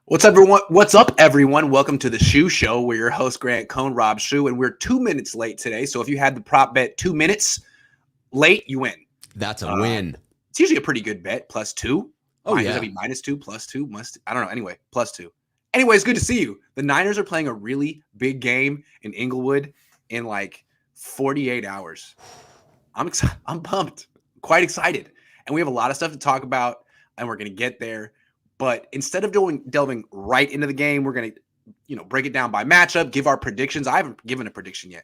What's up, everyone? Welcome to the Schuh Show. We're your host, Cohn and Rob Schuh, and we're 2 minutes late today. So if you had the prop bet 2 minutes late, you win. That's a win. It's usually a pretty good bet. +2. Oh, Does yeah. that be -2, +2? I don't know. Anyway, +2. Anyway, it's good to see you. The Niners are playing a really big game in Inglewood in like 48 hours. I'm excited. I'm pumped. Quite excited. And we have a lot of stuff to talk about, and we're going to get there. But instead of delving right into the game, we're going to, break it down by matchup, give our predictions. I haven't given a prediction yet.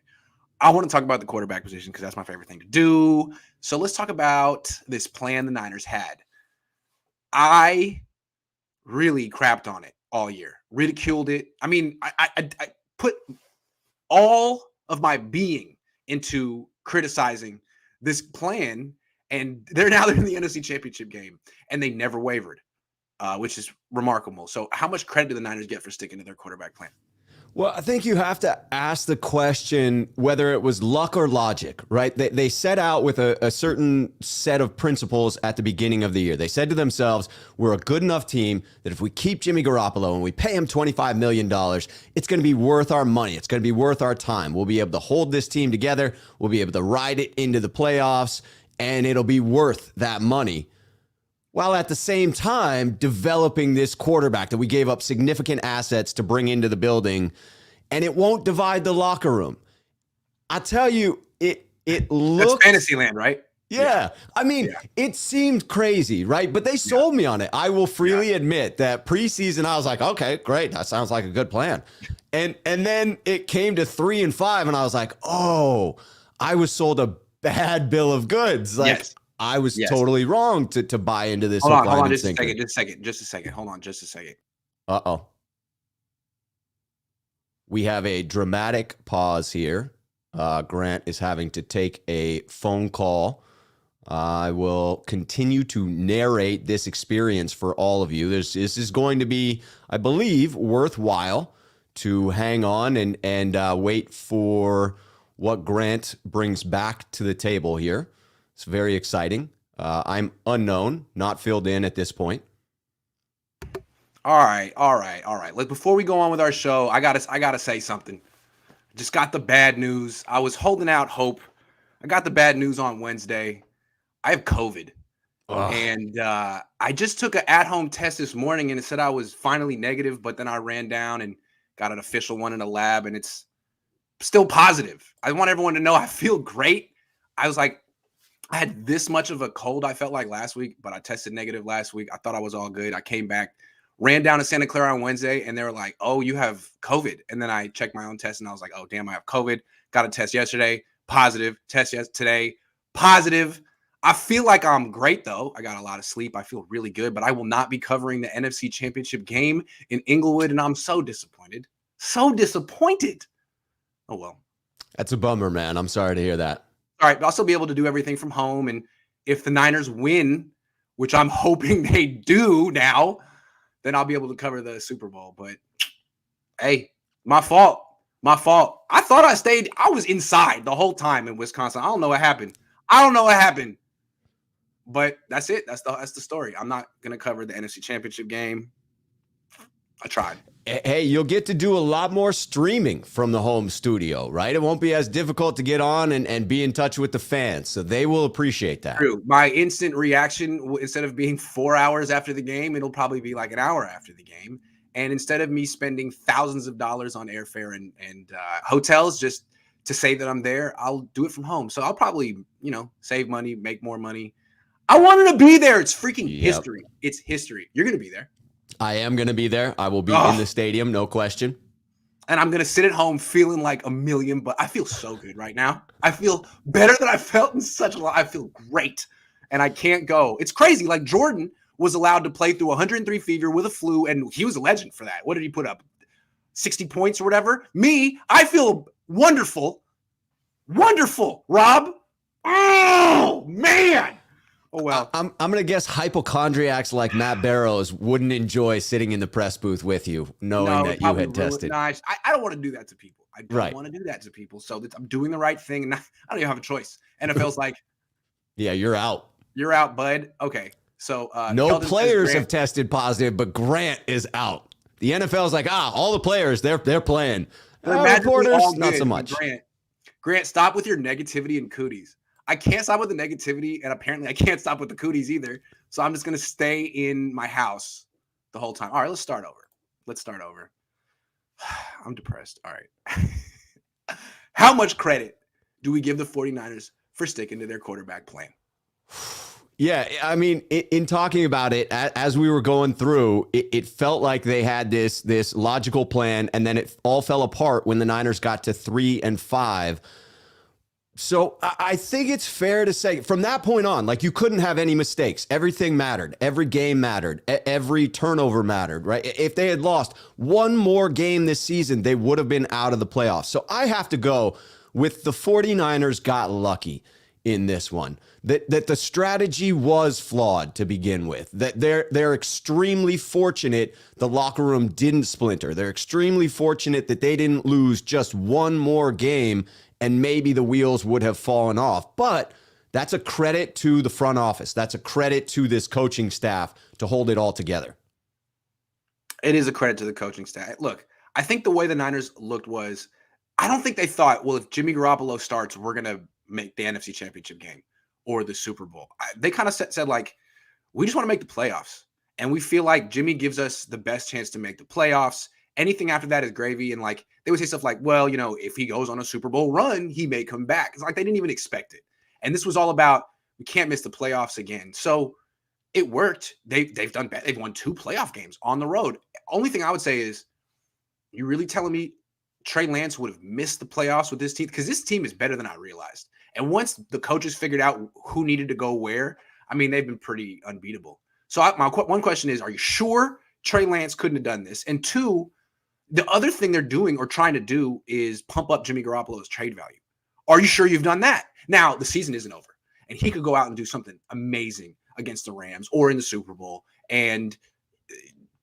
I want to talk about the quarterback position because that's my favorite thing to do. So let's talk about this plan the Niners had. I really crapped on it all year, ridiculed it. I mean, I put all of my being into criticizing this plan, and they're in the NFC Championship game, and they never wavered. Which is remarkable. So how much credit do the Niners get for sticking to their quarterback plan? Well, I think you have to ask the question whether it was luck or logic, right? They set out with a certain set of principles at the beginning of the year. They said to themselves, we're a good enough team that if we keep Jimmy Garoppolo and we pay him $25 million, it's going to be worth our money. It's going to be worth our time. We'll be able to hold this team together. We'll be able to ride it into the playoffs, and it'll be worth that money, while at the same time developing this quarterback that we gave up significant assets to bring into the building, and it won't divide the locker room. I tell you, it looks... That's fantasy land, right? Yeah. I mean, It seemed crazy, right? But they sold me on it. I will freely admit that preseason, I was like, okay, great. That sounds like a good plan. And then it came to 3 and 5, and I was like, oh, I was sold a bad bill of goods. Like, I was totally wrong to buy into this. Hold on, just a second. Hold on, just a second. Uh-oh. We have a dramatic pause here. Grant is having to take a phone call. I will continue to narrate this experience for all of you. This is going to be, I believe, worthwhile to hang on and wait for what Grant brings back to the table here. It's very exciting. I'm unknown, not filled in at this point. All right. Like, before we go on with our show, I gotta say something. Just got the bad news. I was holding out hope. I got the bad news on Wednesday. I have COVID. Ugh. And I just took an at-home test this morning, and it said I was finally negative, but then I ran down and got an official one in a lab, and it's still positive. I want everyone to know I feel great. I had this much of a cold, I felt like, last week, but I tested negative last week. I thought I was all good. I came back, ran down to Santa Clara on Wednesday, and they were like, oh, you have COVID. And then I checked my own test, and I was like, oh, damn, I have COVID. Got a test yesterday, positive. Test today, positive. I feel like I'm great, though. I got a lot of sleep. I feel really good, but I will not be covering the NFC Championship game in Inglewood, and I'm so disappointed. So disappointed. Oh, well. That's a bummer, man. I'm sorry to hear that. All right, but I'll still be able to do everything from home. And if the Niners win, which I'm hoping they do now, then I'll be able to cover the Super Bowl. But, hey, my fault. I thought I was inside the whole time in Wisconsin. I don't know what happened. But that's it. That's the story. I'm not going to cover the NFC Championship game. I tried. Hey, you'll get to do a lot more streaming from the home studio, right? It won't be as difficult to get on and be in touch with the fans, so they will appreciate that. True. My instant reaction, instead of being 4 hours after the game, it'll probably be like an hour after the game. And instead of me spending thousands of dollars on airfare and hotels just to say that I'm there, I'll do it from home. So I'll probably, save money, make more money. I wanted to be there. It's freaking history. It's history. You're going to be there. I am going to be there. I will be in the stadium, no question. And I'm going to sit at home feeling like a million, but I feel so good right now. I feel better than I felt in such a long. I feel great. And I can't go. It's crazy. Like, Jordan was allowed to play through 103 fever with a flu, and he was a legend for that. What did he put up? 60 points or whatever? Me, I feel wonderful. Wonderful, Rob. Oh, man. Oh, well. I'm going to guess hypochondriacs like Matt Barrows wouldn't enjoy sitting in the press booth with you, knowing that you had tested. Nice. I don't want to do that to people. I don't want to do that to people. So I'm doing the right thing, and I don't even have a choice. NFL's like, yeah, you're out. You're out, bud. Okay. So no players have tested positive, but Grant is out. The NFL is like, all the players, they're playing. Reporters, not so much. Grant, stop with your negativity and cooties. I can't stop with the negativity, and apparently I can't stop with the cooties either. So I'm just going to stay in my house the whole time. All right, let's start over. I'm depressed. All right. How much credit do we give the 49ers for sticking to their quarterback plan? Yeah, I mean, in talking about it, as we were going through, it felt like they had this logical plan, and then it all fell apart when the Niners got to 3-5. So I think it's fair to say from that point on, like, you couldn't have any mistakes. Everything mattered. Every game mattered. Every turnover mattered, right? If they had lost one more game this season, they would have been out of the playoffs. So I have to go with the 49ers got lucky in this one. That the strategy was flawed to begin with. That they're extremely fortunate the locker room didn't splinter. They're extremely fortunate that they didn't lose just one more game and maybe the wheels would have fallen off. But that's a credit to the front office. That's a credit to this coaching staff to hold it all together. It is a credit to the coaching staff. Look, I think the way the Niners looked was, I don't think they thought, well, if Jimmy Garoppolo starts, we're going to make the NFC Championship game or the Super Bowl. They kind of said like, we just want to make the playoffs. And we feel like Jimmy gives us the best chance to make the playoffs. Anything after that is gravy. And like, they would say stuff like, well, if he goes on a Super Bowl run, he may come back. It's like they didn't even expect it. And this was all about, we can't miss the playoffs again. So it worked. They've done bad. They've won 2 playoff games on the road. Only thing I would say is, you really telling me Trey Lance would have missed the playoffs with this team? Because this team is better than I realized. And once the coaches figured out who needed to go where, I mean, they've been pretty unbeatable. So my one question is, are you sure Trey Lance couldn't have done this? And 2, the other thing they're doing or trying to do is pump up Jimmy Garoppolo's trade value. Are you sure you've done that? Now, the season isn't over, and he could go out and do something amazing against the Rams or in the Super Bowl and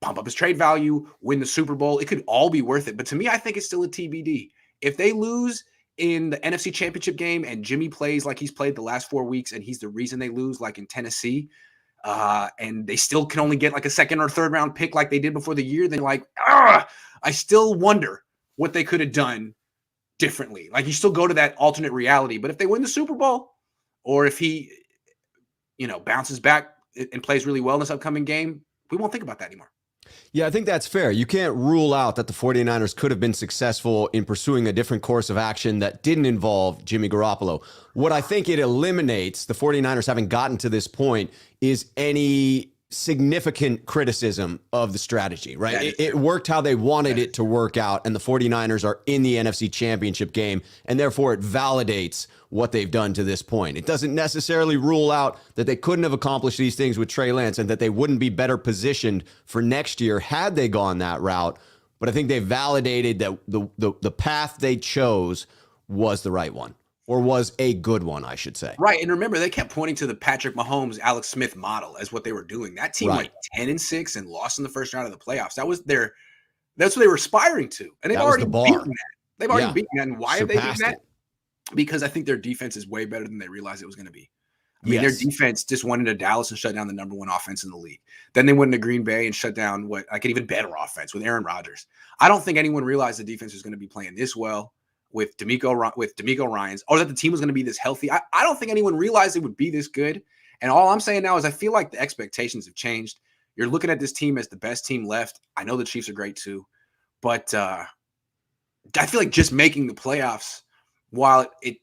pump up his trade value, win the Super Bowl. It could all be worth it. But to me, I think it's still a TBD. If they lose in the NFC Championship game and Jimmy plays like he's played the last 4 weeks and he's the reason they lose, like in Tennessee, and they still can only get like a 2nd or 3rd round pick like they did before the year, then like, I still wonder what they could have done differently. Like, you still go to that alternate reality. But if they win the Super Bowl, or if he, bounces back and plays really well in this upcoming game, we won't think about that anymore. Yeah, I think that's fair. You can't rule out that the 49ers could have been successful in pursuing a different course of action that didn't involve Jimmy Garoppolo. What I think it eliminates, the 49ers having gotten to this point, is any significant criticism of the strategy, right? It worked how they wanted it to work out, and the 49ers are in the NFC Championship game, and therefore it validates what they've done to this point. It doesn't necessarily rule out that they couldn't have accomplished these things with Trey Lance and that they wouldn't be better positioned for next year had they gone that route, but I think they validated that the path they chose was the right one. Or was a good one, I should say. Right. And remember, they kept pointing to the Patrick Mahomes, Alex Smith model as what they were doing. That team went 10-6 and lost in the first round of the playoffs. That's what they were aspiring to. And they've already beaten that. They've already beaten that. And why have they beaten that? Because I think their defense is way better than they realized it was going to be. I mean, their defense just went into Dallas and shut down the number 1 offense in the league. Then they went into Green Bay and shut down an even better offense with Aaron Rodgers. I don't think anyone realized the defense was going to be playing this well with D'Amico Ryans, or that the team was going to be this healthy. I don't think anyone realized it would be this good. And all I'm saying now is I feel like the expectations have changed. You're looking at this team as the best team left. I know the Chiefs are great too, but I feel like just making the playoffs, while it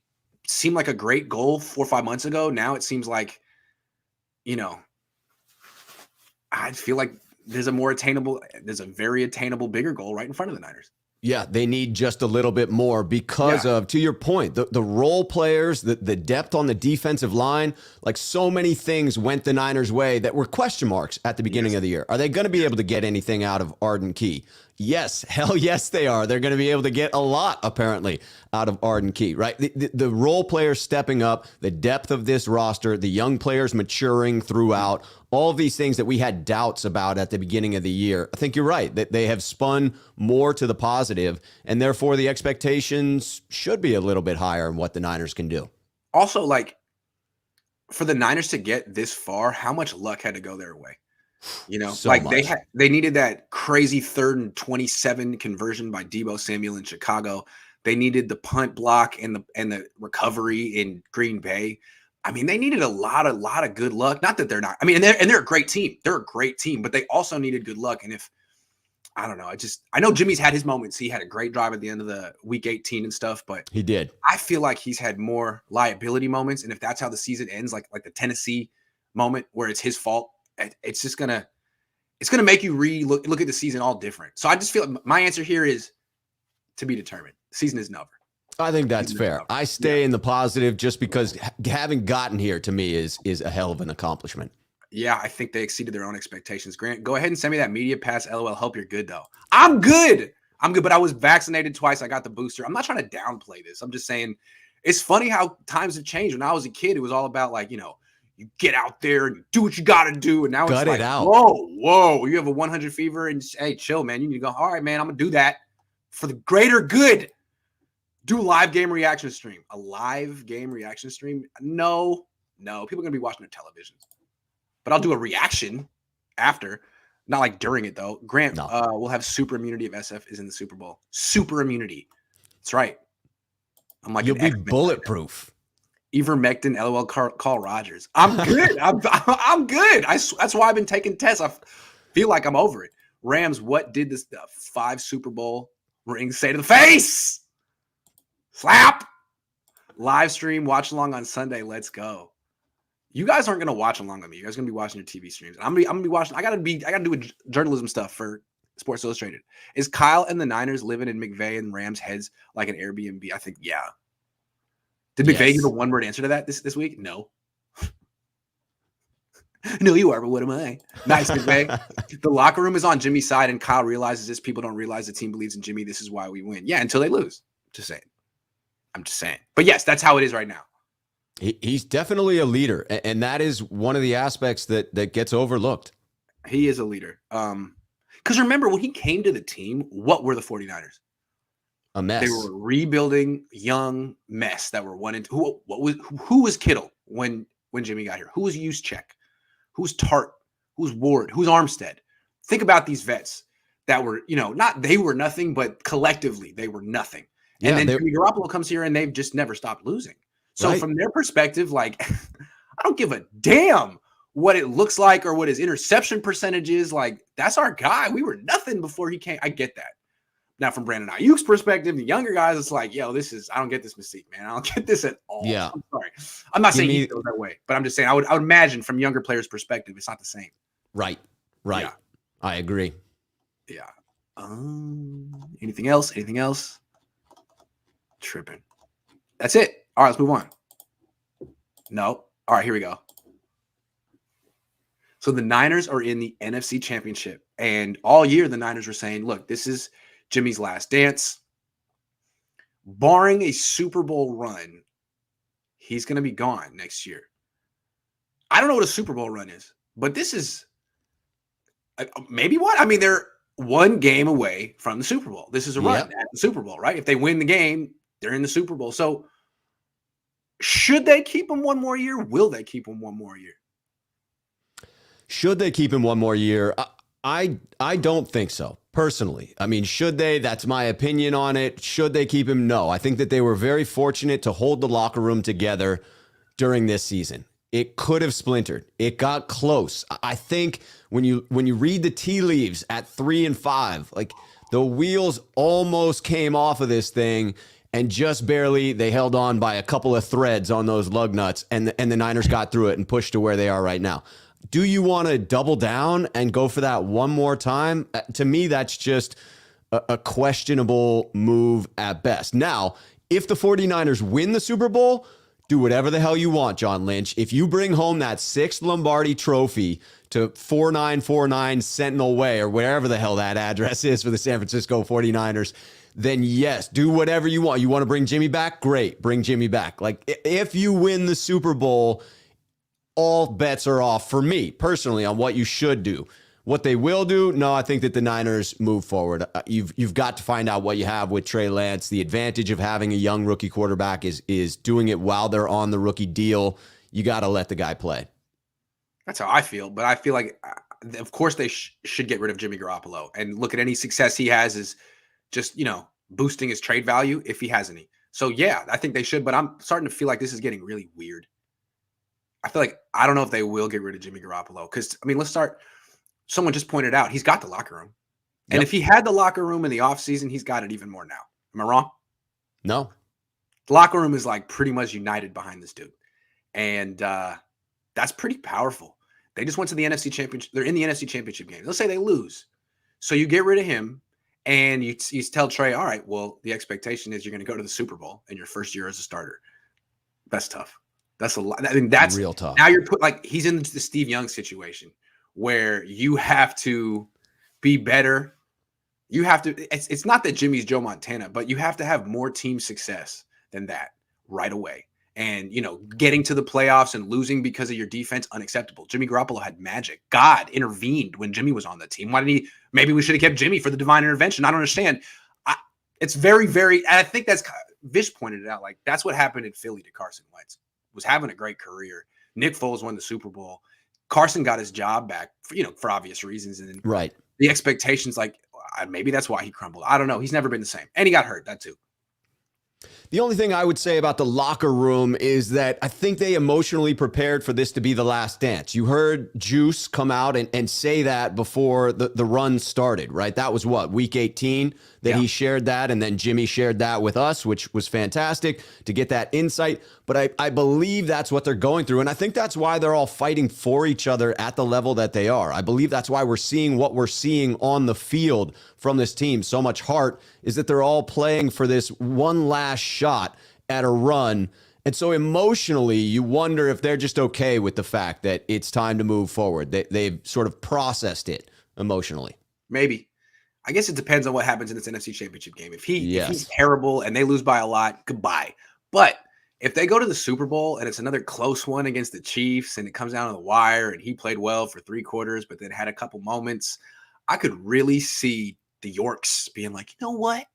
seemed like a great goal 4 or 5 months ago, now it seems like, I feel like there's a very attainable bigger goal right in front of the Niners. Yeah, they need just a little bit more because of, to your point, the role players, the depth on the defensive line, like so many things went the Niners' way that were question marks at the beginning of the year. Are they going to be able to get anything out of Arden Key? Yes, hell yes they are. They're going to be able to get a lot, apparently, out of Arden Key, right? The role players stepping up, the depth of this roster, the young players maturing throughout, all of these things that we had doubts about at the beginning of the year. I think you're right, that they have spun more to the positive, and therefore the expectations should be a little bit higher in what the Niners can do. Also, like, for the Niners to get this far, how much luck had to go their way? You know, So like much. they needed that crazy 3rd and 27 conversion by Deebo Samuel in Chicago. They needed the punt block and the recovery in Green Bay. I mean, they needed a lot of good luck. Not that they're not. I mean, and they're a great team. They're a great team, but they also needed good luck. And if I don't know, I know Jimmy's had his moments. He had a great drive at the end of the week 18 and stuff, but He did. I feel like he's had more liability moments. And if that's how the season ends, like the Tennessee moment where it's his fault, it's just gonna make you look at the season all different. So I just feel like my answer here is to be determined. The season is over. I think that's fair. I stay in the positive just because having gotten here to me is a hell of an accomplishment. Yeah, I think they exceeded their own expectations. Grant, go ahead and send me that media pass. LOL. Hope you're good though. I'm good. But I was vaccinated twice. I got the booster. I'm not trying to downplay this. I'm just saying it's funny how times have changed. When I was a kid, it was all about like, you get out there and you do what you got to do. And now it's like, whoa, you have a 100 fever and hey, chill, man. You need to go, all right, man, I'm going to do that for the greater good. Do a live game reaction stream. A live game reaction stream? No. People are going to be watching their televisions. But I'll do a reaction after. Not like during it, though. Grant, we'll have super immunity if SF is in the Super Bowl. Super immunity. That's right. I'm like, you'll be bulletproof. Ivermectin, LOL, call Rogers. I'm good. I'm good. That's why I've been taking tests. I feel like I'm over it. Rams, what did this 5 Super Bowl rings say to the face? Slap. Live stream, watch along on Sunday. Let's go. You guys aren't going to watch along with me. You guys are going to be watching your TV streams. I'm going to be watching. I got to do journalism stuff for Sports Illustrated. Is Kyle and the Niners living in McVay and Rams' heads like an Airbnb? I think, yeah. Did McVay give a one-word answer to that this week? No. No, you are, but what am I? Nice, McVay. The locker room is on Jimmy's side, and Kyle realizes this. People don't realize the team believes in Jimmy. This is why we win. Yeah, until they lose. Just saying. I'm just saying. But yes, that's how it is right now. He's definitely a leader, and that is one of the aspects that gets overlooked. He is a leader. Because remember, when he came to the team, what were the 49ers? A mess. They were a rebuilding young mess that were one and two. Who was Kittle when Jimmy got here? Who was Juszczyk? Who's Tart? Who's Ward? Who's Armstead? Think about these vets that were, not they were nothing, but collectively they were nothing. And then Jimmy Garoppolo comes here and they've just never stopped losing. So from their perspective, like, I don't give a damn what it looks like or what his interception percentage is. Like, that's our guy. We were nothing before he came. I get that. Now, from Brandon Ayuk's perspective, the younger guys, it's like, yo, I don't get this mystique, man. I don't get this at all. Yeah. I'm sorry. I'm not saying he feels that way, but I'm just saying I would imagine from younger players' perspective, it's not the same. Right. Yeah. I agree. Yeah. Anything else? Tripping. That's it. All right, let's move on. No. All right, here we go. So the Niners are in the NFC Championship. And all year, the Niners were saying, look, this is Jimmy's last dance. Barring a Super Bowl run, he's going to be gone next year. I don't know what a Super Bowl run is, but this is maybe what? I mean, they're one game away from the Super Bowl. This is a run at the Super Bowl, right? If they win the game, they're in the Super Bowl. So should they keep him one more year? Will they keep him one more year? Should they keep him one more year? I don't think so, personally. I mean, should they? That's my opinion on it. Should they keep him? No. I think that they were very fortunate to hold the locker room together during this season. It could have splintered. It got close. I think when you read the tea leaves at 3-5, like the wheels almost came off of this thing. And just barely, they held on by a couple of threads on those lug nuts, and the Niners got through it and pushed to where they are right now. Do you want to double down and go for that one more time? To me, that's just a questionable move at best. Now, if the 49ers win the Super Bowl, do whatever the hell you want, John Lynch. If you bring home that 6th Lombardi trophy to 4949 Sentinel Way, or wherever the hell that address is for the San Francisco 49ers, then yes, do whatever you want. You want to bring Jimmy back? Great, bring Jimmy back. Like, if you win the Super Bowl, all bets are off for me, personally, on what you should do. What they will do? No, I think that the Niners move forward. You've got to find out what you have with Trey Lance. The advantage of having a young rookie quarterback is doing it while they're on the rookie deal. You got to let the guy play. That's how I feel, but I feel like of course they should get rid of Jimmy Garoppolo and look at any success he has as just, boosting his trade value if he has any. So yeah, I think they should, but I'm starting to feel like this is getting really weird. I feel like I don't know if they will get rid of Jimmy Garoppolo because let's start. Someone just pointed out he's got the locker room. And if he had the locker room in the offseason, he's got it even more now. Am I wrong? No. The locker room is like pretty much united behind this dude. And that's pretty powerful. They just went to the NFC Championship. They're in the NFC Championship game. Let's say they lose. So you get rid of him and you tell Trey, all right, well, the expectation is you're going to go to the Super Bowl in your first year as a starter. That's tough. That's a lot. I mean, that's real tough. Now you're he's in the Steve Young situation where you have to be better. You have to, it's not that Jimmy's Joe Montana, but you have to have more team success than that right away. And, getting to the playoffs and losing because of your defense, unacceptable. Jimmy Garoppolo had magic. God intervened when Jimmy was on the team. Why didn't he? Maybe we should have kept Jimmy for the divine intervention. I don't understand. It's very, very, and I think that's, Vish pointed it out, like that's what happened in Philly to Carson Wentz. Was having a great career. Nick Foles won the Super Bowl. Carson got his job back, for obvious reasons. And then the expectations, like maybe that's why he crumbled. I don't know. He's never been the same. And he got hurt, that too. The only thing I would say about the locker room is that I think they emotionally prepared for this to be the last dance. You heard Juice come out and say that before the run started, right? That was week 18 that he shared that, and then Jimmy shared that with us, which was fantastic to get that insight. But I believe that's what they're going through, and I think that's why they're all fighting for each other at the level that they are. I believe that's why we're seeing what we're seeing on the field from this team. So much heart is that they're all playing for this one last shot at a run. And so emotionally, you wonder if they're just okay with the fact that it's time to move forward. They've sort of processed it emotionally. Maybe. I guess it depends on what happens in this NFC Championship game. If he's terrible and they lose by a lot, goodbye. But if they go to the Super Bowl and it's another close one against the Chiefs and it comes down to the wire and he played well for 3 quarters but then had a couple moments, I could really see the Yorks being like, you know what?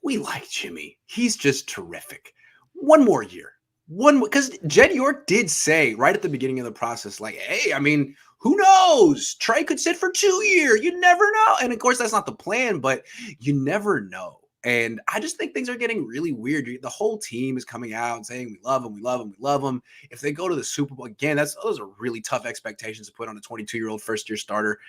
We like Jimmy. He's just terrific. One more year. Because Jed York did say right at the beginning of the process, like, hey, who knows? Trey could sit for 2 years. You never know. And of course, that's not the plan, but you never know. And I just think things are getting really weird. The whole team is coming out and saying, we love him, we love him, we love him. If they go to the Super Bowl again, those are really tough expectations to put on a 22-year-old first-year starter.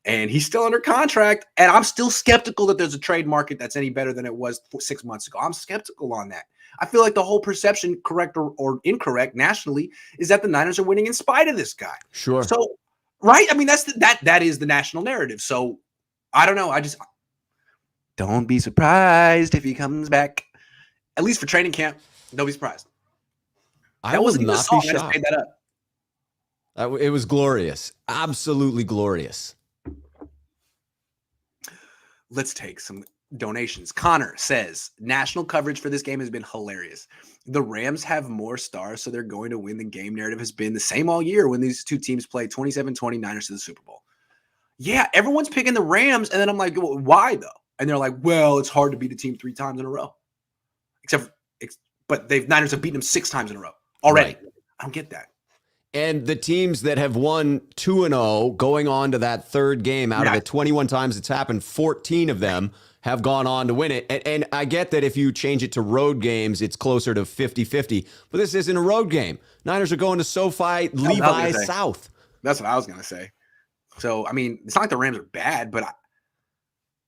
And he's still under contract. And I'm still skeptical that there's a trade market that's any better than it was 6 months ago. I'm skeptical on that. I feel like the whole perception, correct or incorrect nationally, is that the Niners are winning in spite of this guy. Sure. So, right? That is the national narrative. So I don't know. I just don't be surprised if he comes back. At least for training camp, don't be surprised. I will not be shocked. I just made that up. It was glorious. Absolutely glorious. Let's take some donations. Connor says, national coverage for this game has been hilarious. The Rams have more stars, so they're going to win. The game narrative has been the same all year when these two teams play 27-20 Niners to the Super Bowl. Yeah, everyone's picking the Rams, and then I'm like, well, why though? And they're like, well, it's hard to beat a team 3 times in a row. But Niners have beaten them 6 times in a row already. Right. I don't get that. And the teams that have won 2-0 going on to that third game out of the 21 times it's happened, 14 of them have gone on to win it. And I get that if you change it to road games, it's closer to 50-50. But this isn't a road game. Niners are going to SoFi, Levi South. That's what I was going to say. So, it's not like the Rams are bad, but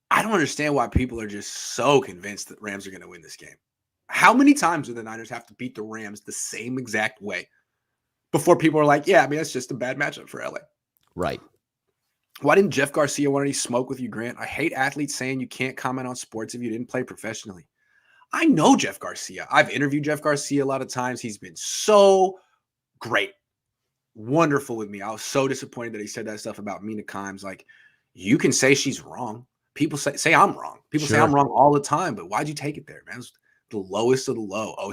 I don't understand why people are just so convinced that Rams are going to win this game. How many times do the Niners have to beat the Rams the same exact way before people are like, yeah, that's just a bad matchup for LA? Right. Why didn't Jeff Garcia want any smoke with you, Grant? I hate athletes saying you can't comment on sports if you didn't play professionally. I know Jeff Garcia. I've interviewed Jeff Garcia a lot of times. He's been so great, wonderful with me. I was so disappointed that he said that stuff about Mina Kimes. Like, you can say she's wrong. People say I'm wrong. People say I'm wrong all the time, but why'd you take it there, man? It's the lowest of the low. Oh,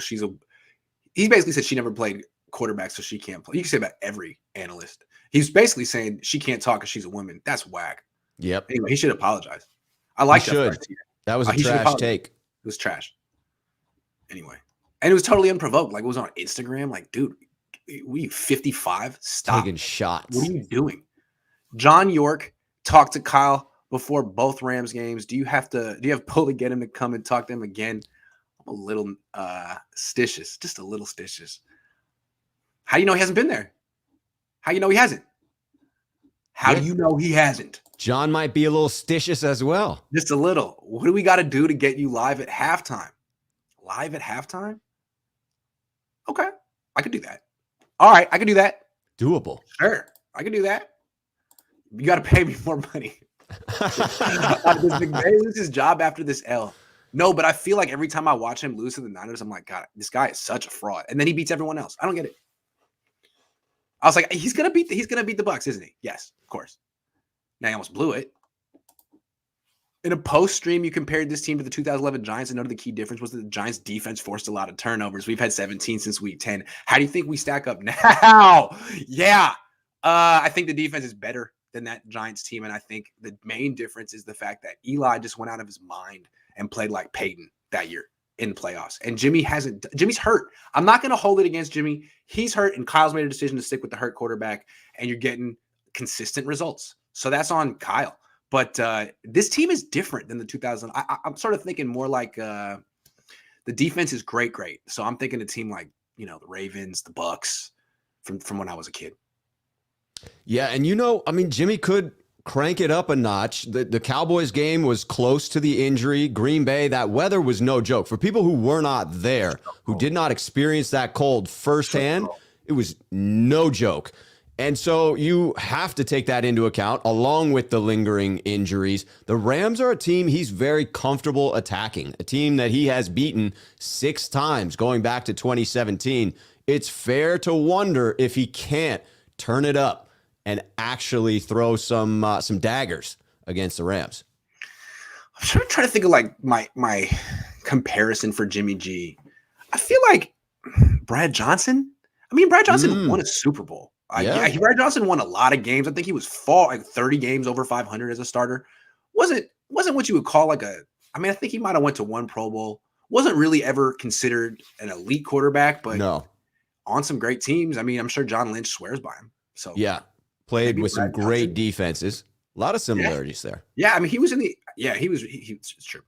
he basically said she never played quarterback, so she can't play. You can say about every analyst. He's basically saying she can't talk because she's a woman. That's whack. Yep. Anyway, he should apologize. I like that. That was a trash take. It was trash. Anyway. And it was totally unprovoked. Like, it was on Instagram. Like, dude, were you 55? Stop. Taking shots. What are you doing? John York talked to Kyle before both Rams games. Do you have pull to get him to come and talk to him again? I'm a little stitious, just a little stitious. How do you know he hasn't been there? How do you know he hasn't? How do you know he hasn't? John might be a little stitious as well. Just a little. What do we got to do to get you live at halftime? Live at halftime? Okay, I could do that. All right, I could do that. Doable. Sure, I could do that. You got to pay me more money. Does McVay lose his job after this L? No, but I feel like every time I watch him lose to the Niners, I'm like, God, this guy is such a fraud. And then he beats everyone else. I don't get it. I was like, he's gonna beat the Bucs, isn't he? Yes, of course. Now he almost blew it. In a post stream, you compared this team to the 2011 Giants, and noted the key difference was that the Giants' defense forced a lot of turnovers. We've had 17 since week 10. How do you think we stack up now? Yeah, I think the defense is better than that Giants team, and I think the main difference is the fact that Eli just went out of his mind and played like Peyton that year in the playoffs. And Jimmy's hurt. I'm not going to hold it against Jimmy. He's hurt, and Kyle's made a decision to stick with the hurt quarterback, and you're getting consistent results. So that's on Kyle. But this team is different than the 2000. I'm sort of thinking more like the defense is great. So I'm thinking a team like, the Ravens, the Bucks from when I was a kid. Yeah, and Jimmy could crank it up a notch. The Cowboys game was close to the injury. Green Bay, that weather was no joke. For people who were not there, who did not experience that cold firsthand, it was no joke. And so you have to take that into account, along with the lingering injuries. The Rams are a team he's very comfortable attacking, a team that he has beaten 6 times going back to 2017. It's fair to wonder if he can't turn it up and actually throw some daggers against the Rams. I'm trying to think of like my comparison for Jimmy G. I feel like Brad Johnson. Brad Johnson won a Super Bowl. Brad Johnson won a lot of games. I think he was 30 games over 500 as a starter. Wasn't what you would call like I think he might have went to one Pro Bowl. Wasn't really ever considered an elite quarterback, but on some great teams. I'm sure John Lynch swears by him. So yeah, played with some great defenses. A lot of similarities there. Yeah, he was in the. Yeah, he was. True.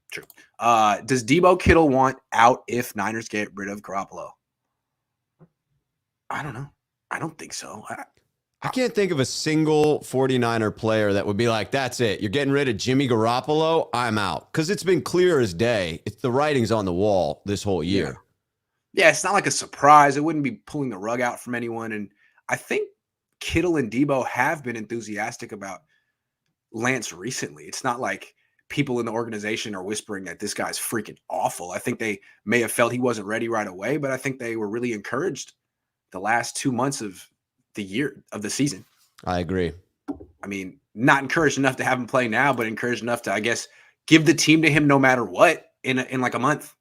Does Debo Kittle want out if Niners get rid of Garoppolo? I don't know. I don't think so. I can't think of a single 49er player that would be like, that's it. You're getting rid of Jimmy Garoppolo. I'm out. Because it's been clear as day. It's the writing's on the wall this whole year. Yeah, it's not like a surprise. It wouldn't be pulling the rug out from anyone. And I think Kittle and Debo have been enthusiastic about Lance recently. It's not like people in the organization are whispering that this guy's freaking awful. I think they may have felt he wasn't ready right away, but I think they were really encouraged the last 2 months of the season. I agree. Not encouraged enough to have him play now, but encouraged enough to, I guess, give the team to him no matter what in like a month.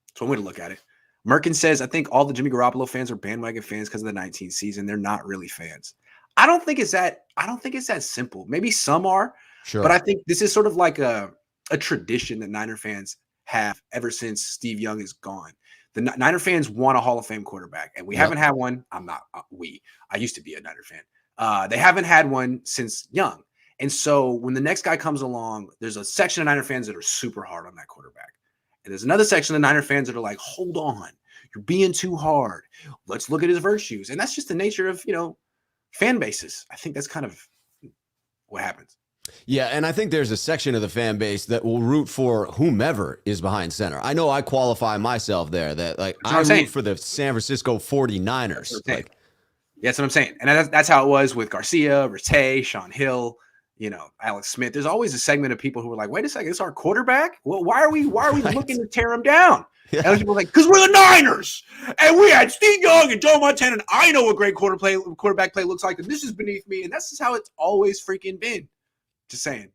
That's one way to look at it. Merkin says, I think all the Jimmy Garoppolo fans are bandwagon fans because of the 19th season. They're not really fans. I don't think it's that simple. Maybe some are, sure, but I think this is sort of like a tradition that Niner fans have ever since Steve Young is gone. The Niner fans want a Hall of Fame quarterback, and we haven't had one. I'm not I used to be a Niner fan. They haven't had one since Young. And so when the next guy comes along, there's a section of Niner fans that are super hard on that quarterback. And there's another section of Niner fans that are like, hold on, you're being too hard. Let's look at his virtues. And that's just the nature of, fan bases. I think that's kind of what happens. Yeah, and I think there's a section of the fan base that will root for whomever is behind center. I know I qualify myself there. That I root for the San Francisco 49ers. That's what I'm saying. And that's how it was with Garcia, Rattay, Sean Hill, Alex Smith. There's always a segment of people who are like, wait a second, it's our quarterback? Well, why are we looking to tear him down? Yeah. And people are like, because we're the Niners, and we had Steve Young and Joe Montana, and I know what great quarterback play looks like, and this is beneath me, and that's just how it's always freaking been. Just saying.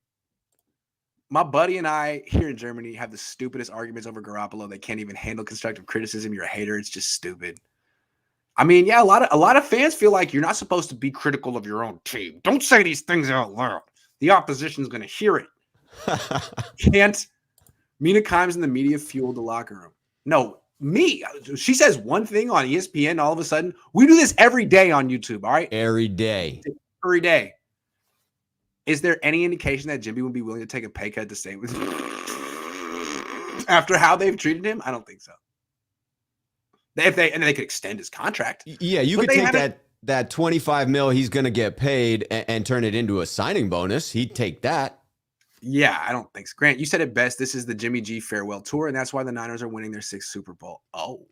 My buddy and I here in Germany have the stupidest arguments over Garoppolo. They can't even handle constructive criticism. You're a hater. It's just stupid. A lot of fans feel like you're not supposed to be critical of your own team. Don't say these things out loud. The opposition is going to hear it. Can't. Mina Kimes and the media fueled the locker room. No, me. She says one thing on ESPN. All of a sudden, we do this every day on YouTube. All right, every day. Every day. Is there any indication that Jimmy would be willing to take a pay cut to stay with after how they've treated him? I don't think so. If they could extend his contract. Yeah, you could take that $25 million he's going to get paid and turn it into a signing bonus. He'd take that. Yeah, I don't think so. Grant, you said it best. This is the Jimmy G farewell tour, and that's why the Niners are winning their 6th Super Bowl. Oh.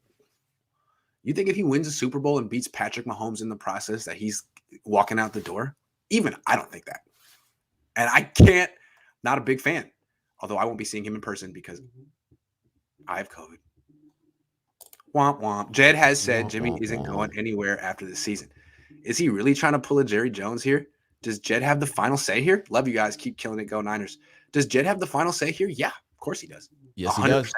You think if he wins a Super Bowl and beats Patrick Mahomes in the process that he's walking out the door? Even I don't think that. And I can't, not a big fan. Although I won't be seeing him in person because I have COVID. Womp womp. Jed has said Jimmy isn't going anywhere after this season. Is he really trying to pull a Jerry Jones here? Does Jed have the final say here? Love you guys. Keep killing it. Go Niners. Does Jed have the final say here? Yeah, of course he does. Yes, 100%. He does.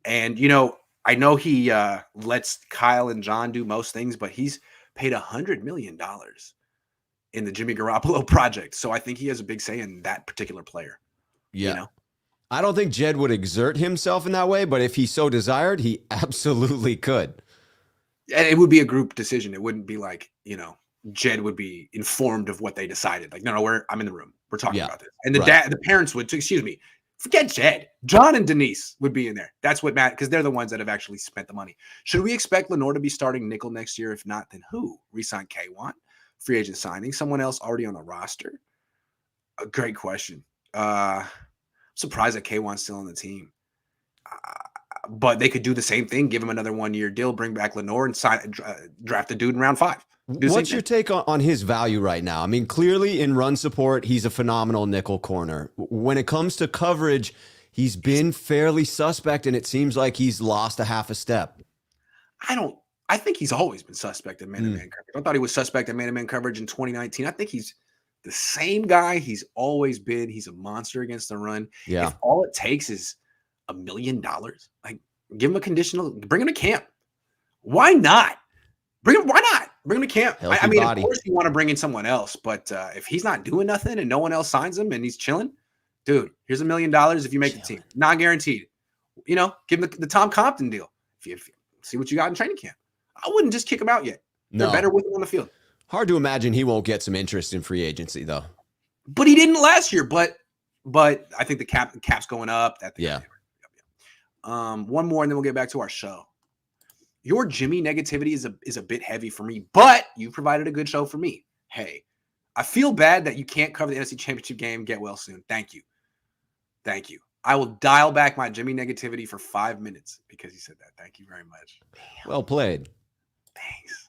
And, I know he lets Kyle and John do most things, but he's paid $100 million in the Jimmy Garoppolo project. So I think he has a big say in that particular player. Yeah. I don't think Jed would exert himself in that way, but if he so desired, he absolutely could. And it would be a group decision. It wouldn't be like, Jed would be informed of what they decided. Like, no, I'm in the room. We're talking about this. And the parents would, forget Jed. John and Denise would be in there. That's what Matt, because they're the ones that have actually spent the money. Should we expect Lenore to be starting nickel next year? If not, then who? Resign K1? Free agent signing? Someone else already on the roster? A great question. I'm surprised that K1's still on the team. But they could do the same thing, give him another 1-year deal, bring back Lenore and draft a dude in round 5. What's your take on his value right now? I mean, clearly in run support, he's a phenomenal nickel corner. When it comes to coverage, he's been fairly suspect, and it seems like he's lost a half a step. I think he's always been suspect at man-to-man coverage. I thought he was suspect at man-to-man coverage in 2019. I think he's the same guy he's always been. He's a monster against the run. Yeah. If all it takes is $1 million, like give him a conditional, bring him to camp. Why not? Why not? Bring him to camp. I mean, of course you want to bring in someone else, but if he's not doing nothing and no one else signs him and he's chilling, dude, here's $1 million if you make the team. Not guaranteed. Give him the Tom Compton deal. If you see what you got in training camp. I wouldn't just kick him out yet. They're better with him on the field. Hard to imagine he won't get some interest in free agency, though. But he didn't last year. But I think the cap's going up. One more, and then we'll get back to our show. Your Jimmy negativity is a bit heavy for me, but you provided a good show for me. Hey, I feel bad that you can't cover the NFC Championship game. Get well soon. Thank you. I will dial back my Jimmy negativity for 5 minutes because you said that. Thank you very much. Damn. Well played. Thanks.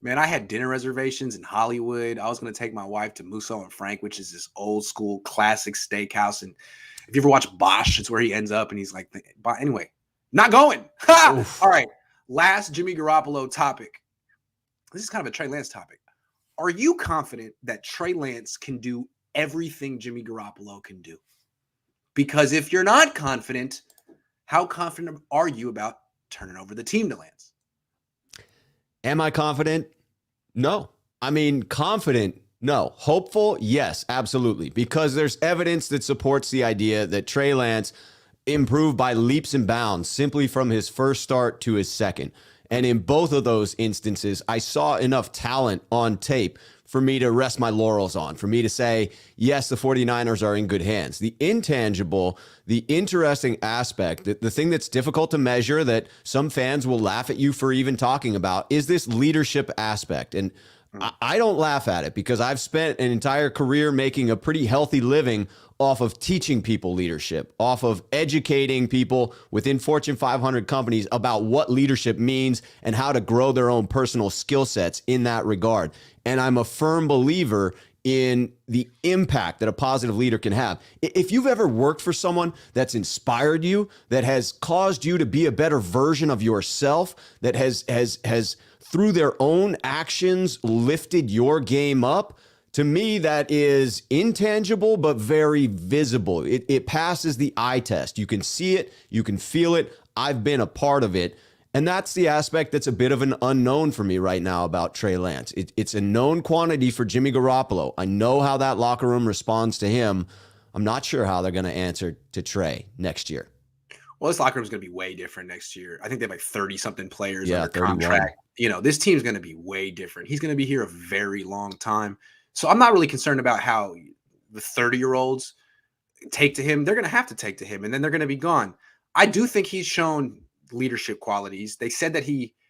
Man, I had dinner reservations in Hollywood. I was going to take my wife to Musso and Frank, which is this old school classic steakhouse. And if you ever watch Bosch, it's where he ends up. And he's like, but anyway, not going. All right. Last Jimmy Garoppolo topic. This is kind of a Trey Lance topic. Are you confident that Trey Lance can do everything Jimmy Garoppolo can do? Because if you're not confident, how confident are you about turning over the team to Lance? Am I confident? No. I mean, confident, no. Hopeful, yes, absolutely. Because there's evidence that supports the idea that Trey Lance improved by leaps and bounds simply from his first start to his second. And in both of those instances, I saw enough talent on tape for me to rest my laurels on, for me to say, yes, the 49ers are in good hands. The intangible, the interesting aspect, the thing that's difficult to measure that some fans will laugh at you for even talking about is this leadership aspect. And I don't laugh at it because I've spent an entire career making a pretty healthy living off of teaching people leadership, off of educating people within Fortune 500 companies about what leadership means and how to grow their own personal skill sets in that regard. And I'm a firm believer in the impact that a positive leader can have. If you've ever worked for someone that's inspired you, that has caused you to be a better version of yourself, that has through their own actions lifted your game up, to me, that is intangible, but very visible. It passes the eye test. You can see it. You can feel it. I've been a part of it. And that's the aspect that's a bit of an unknown for me right now about Trey Lance. It's a known quantity for Jimmy Garoppolo. I know how that locker room responds to him. I'm not sure how they're going to answer to Trey next year. Well, this locker room is going to be way different next year. I think they have like 30-something players under 31. contract. This team's going to be way different. He's going to be here a very long time. So I'm not really concerned about how the 30-year-olds take to him. They're going to have to take to him, and then they're going to be gone. I do think he's shown leadership qualities. They said that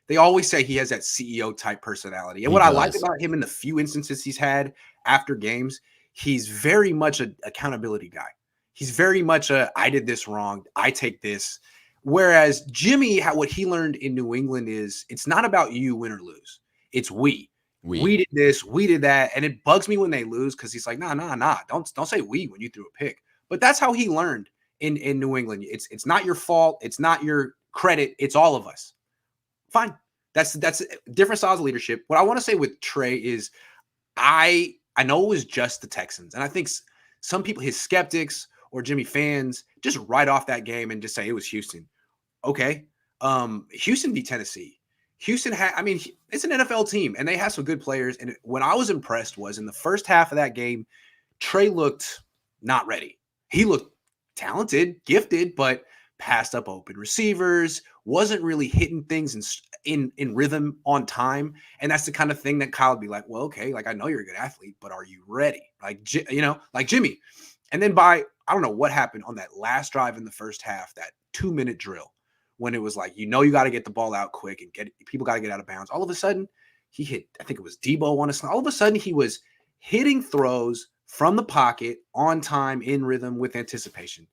they always say he has that CEO type personality. And He what I like does. about him in the few instances he's had after games, he's very much an accountability guy. He's very much I did this wrong. I take this. Whereas Jimmy, what he learned in New England is it's not about you win or lose. It's we. We did this, we did that. And it bugs me when they lose because he's like, nah. Don't say we when you threw a pick. But that's how he learned in New England. It's not your fault. It's not your credit. It's all of us. Fine. That's different styles of leadership. What I want to say with Trey is I know it was just the Texans. And I think some people, his skeptics or Jimmy fans, just write off that game and just say it was Houston. Okay. Houston beat Tennessee. Houston it's an NFL team and they have some good players. And what I was impressed was in the first half of that game, Trey looked not ready. He looked talented, gifted, but passed up open receivers, wasn't really hitting things in rhythm on time. And that's the kind of thing that Kyle would be like, well, okay, like I know you're a good athlete, but are you ready? Like Jimmy. And then I don't know what happened on that last drive in the first half, that 2-minute drill, when it was like, you got to get the ball out quick and people got to get out of bounds. All of a sudden, he hit, I think it was Debo on a slant. All of a sudden, he was hitting throws from the pocket on time, in rhythm, with anticipation.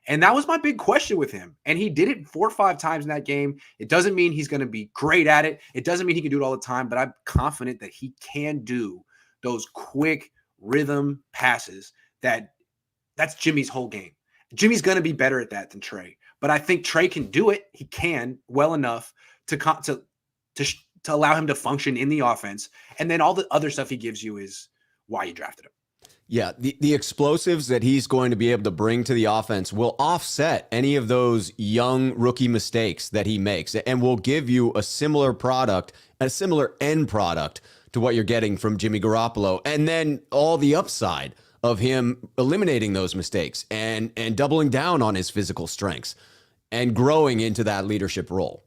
And that was my big question with him. And he did it 4 or 5 times in that game. It doesn't mean he's going to be great at it. It doesn't mean he can do it all the time, but I'm confident that he can do those quick rhythm passes. That's Jimmy's whole game. Jimmy's going to be better at that than Trey. But I think Trey can do it. He can well enough to allow him to function in the offense. And then all the other stuff he gives you is why you drafted him. Yeah, the explosives that he's going to be able to bring to the offense will offset any of those young rookie mistakes that he makes and will give you a similar product, a similar end product to what you're getting from Jimmy Garoppolo. And then all the upside of him eliminating those mistakes and doubling down on his physical strengths and growing into that leadership role.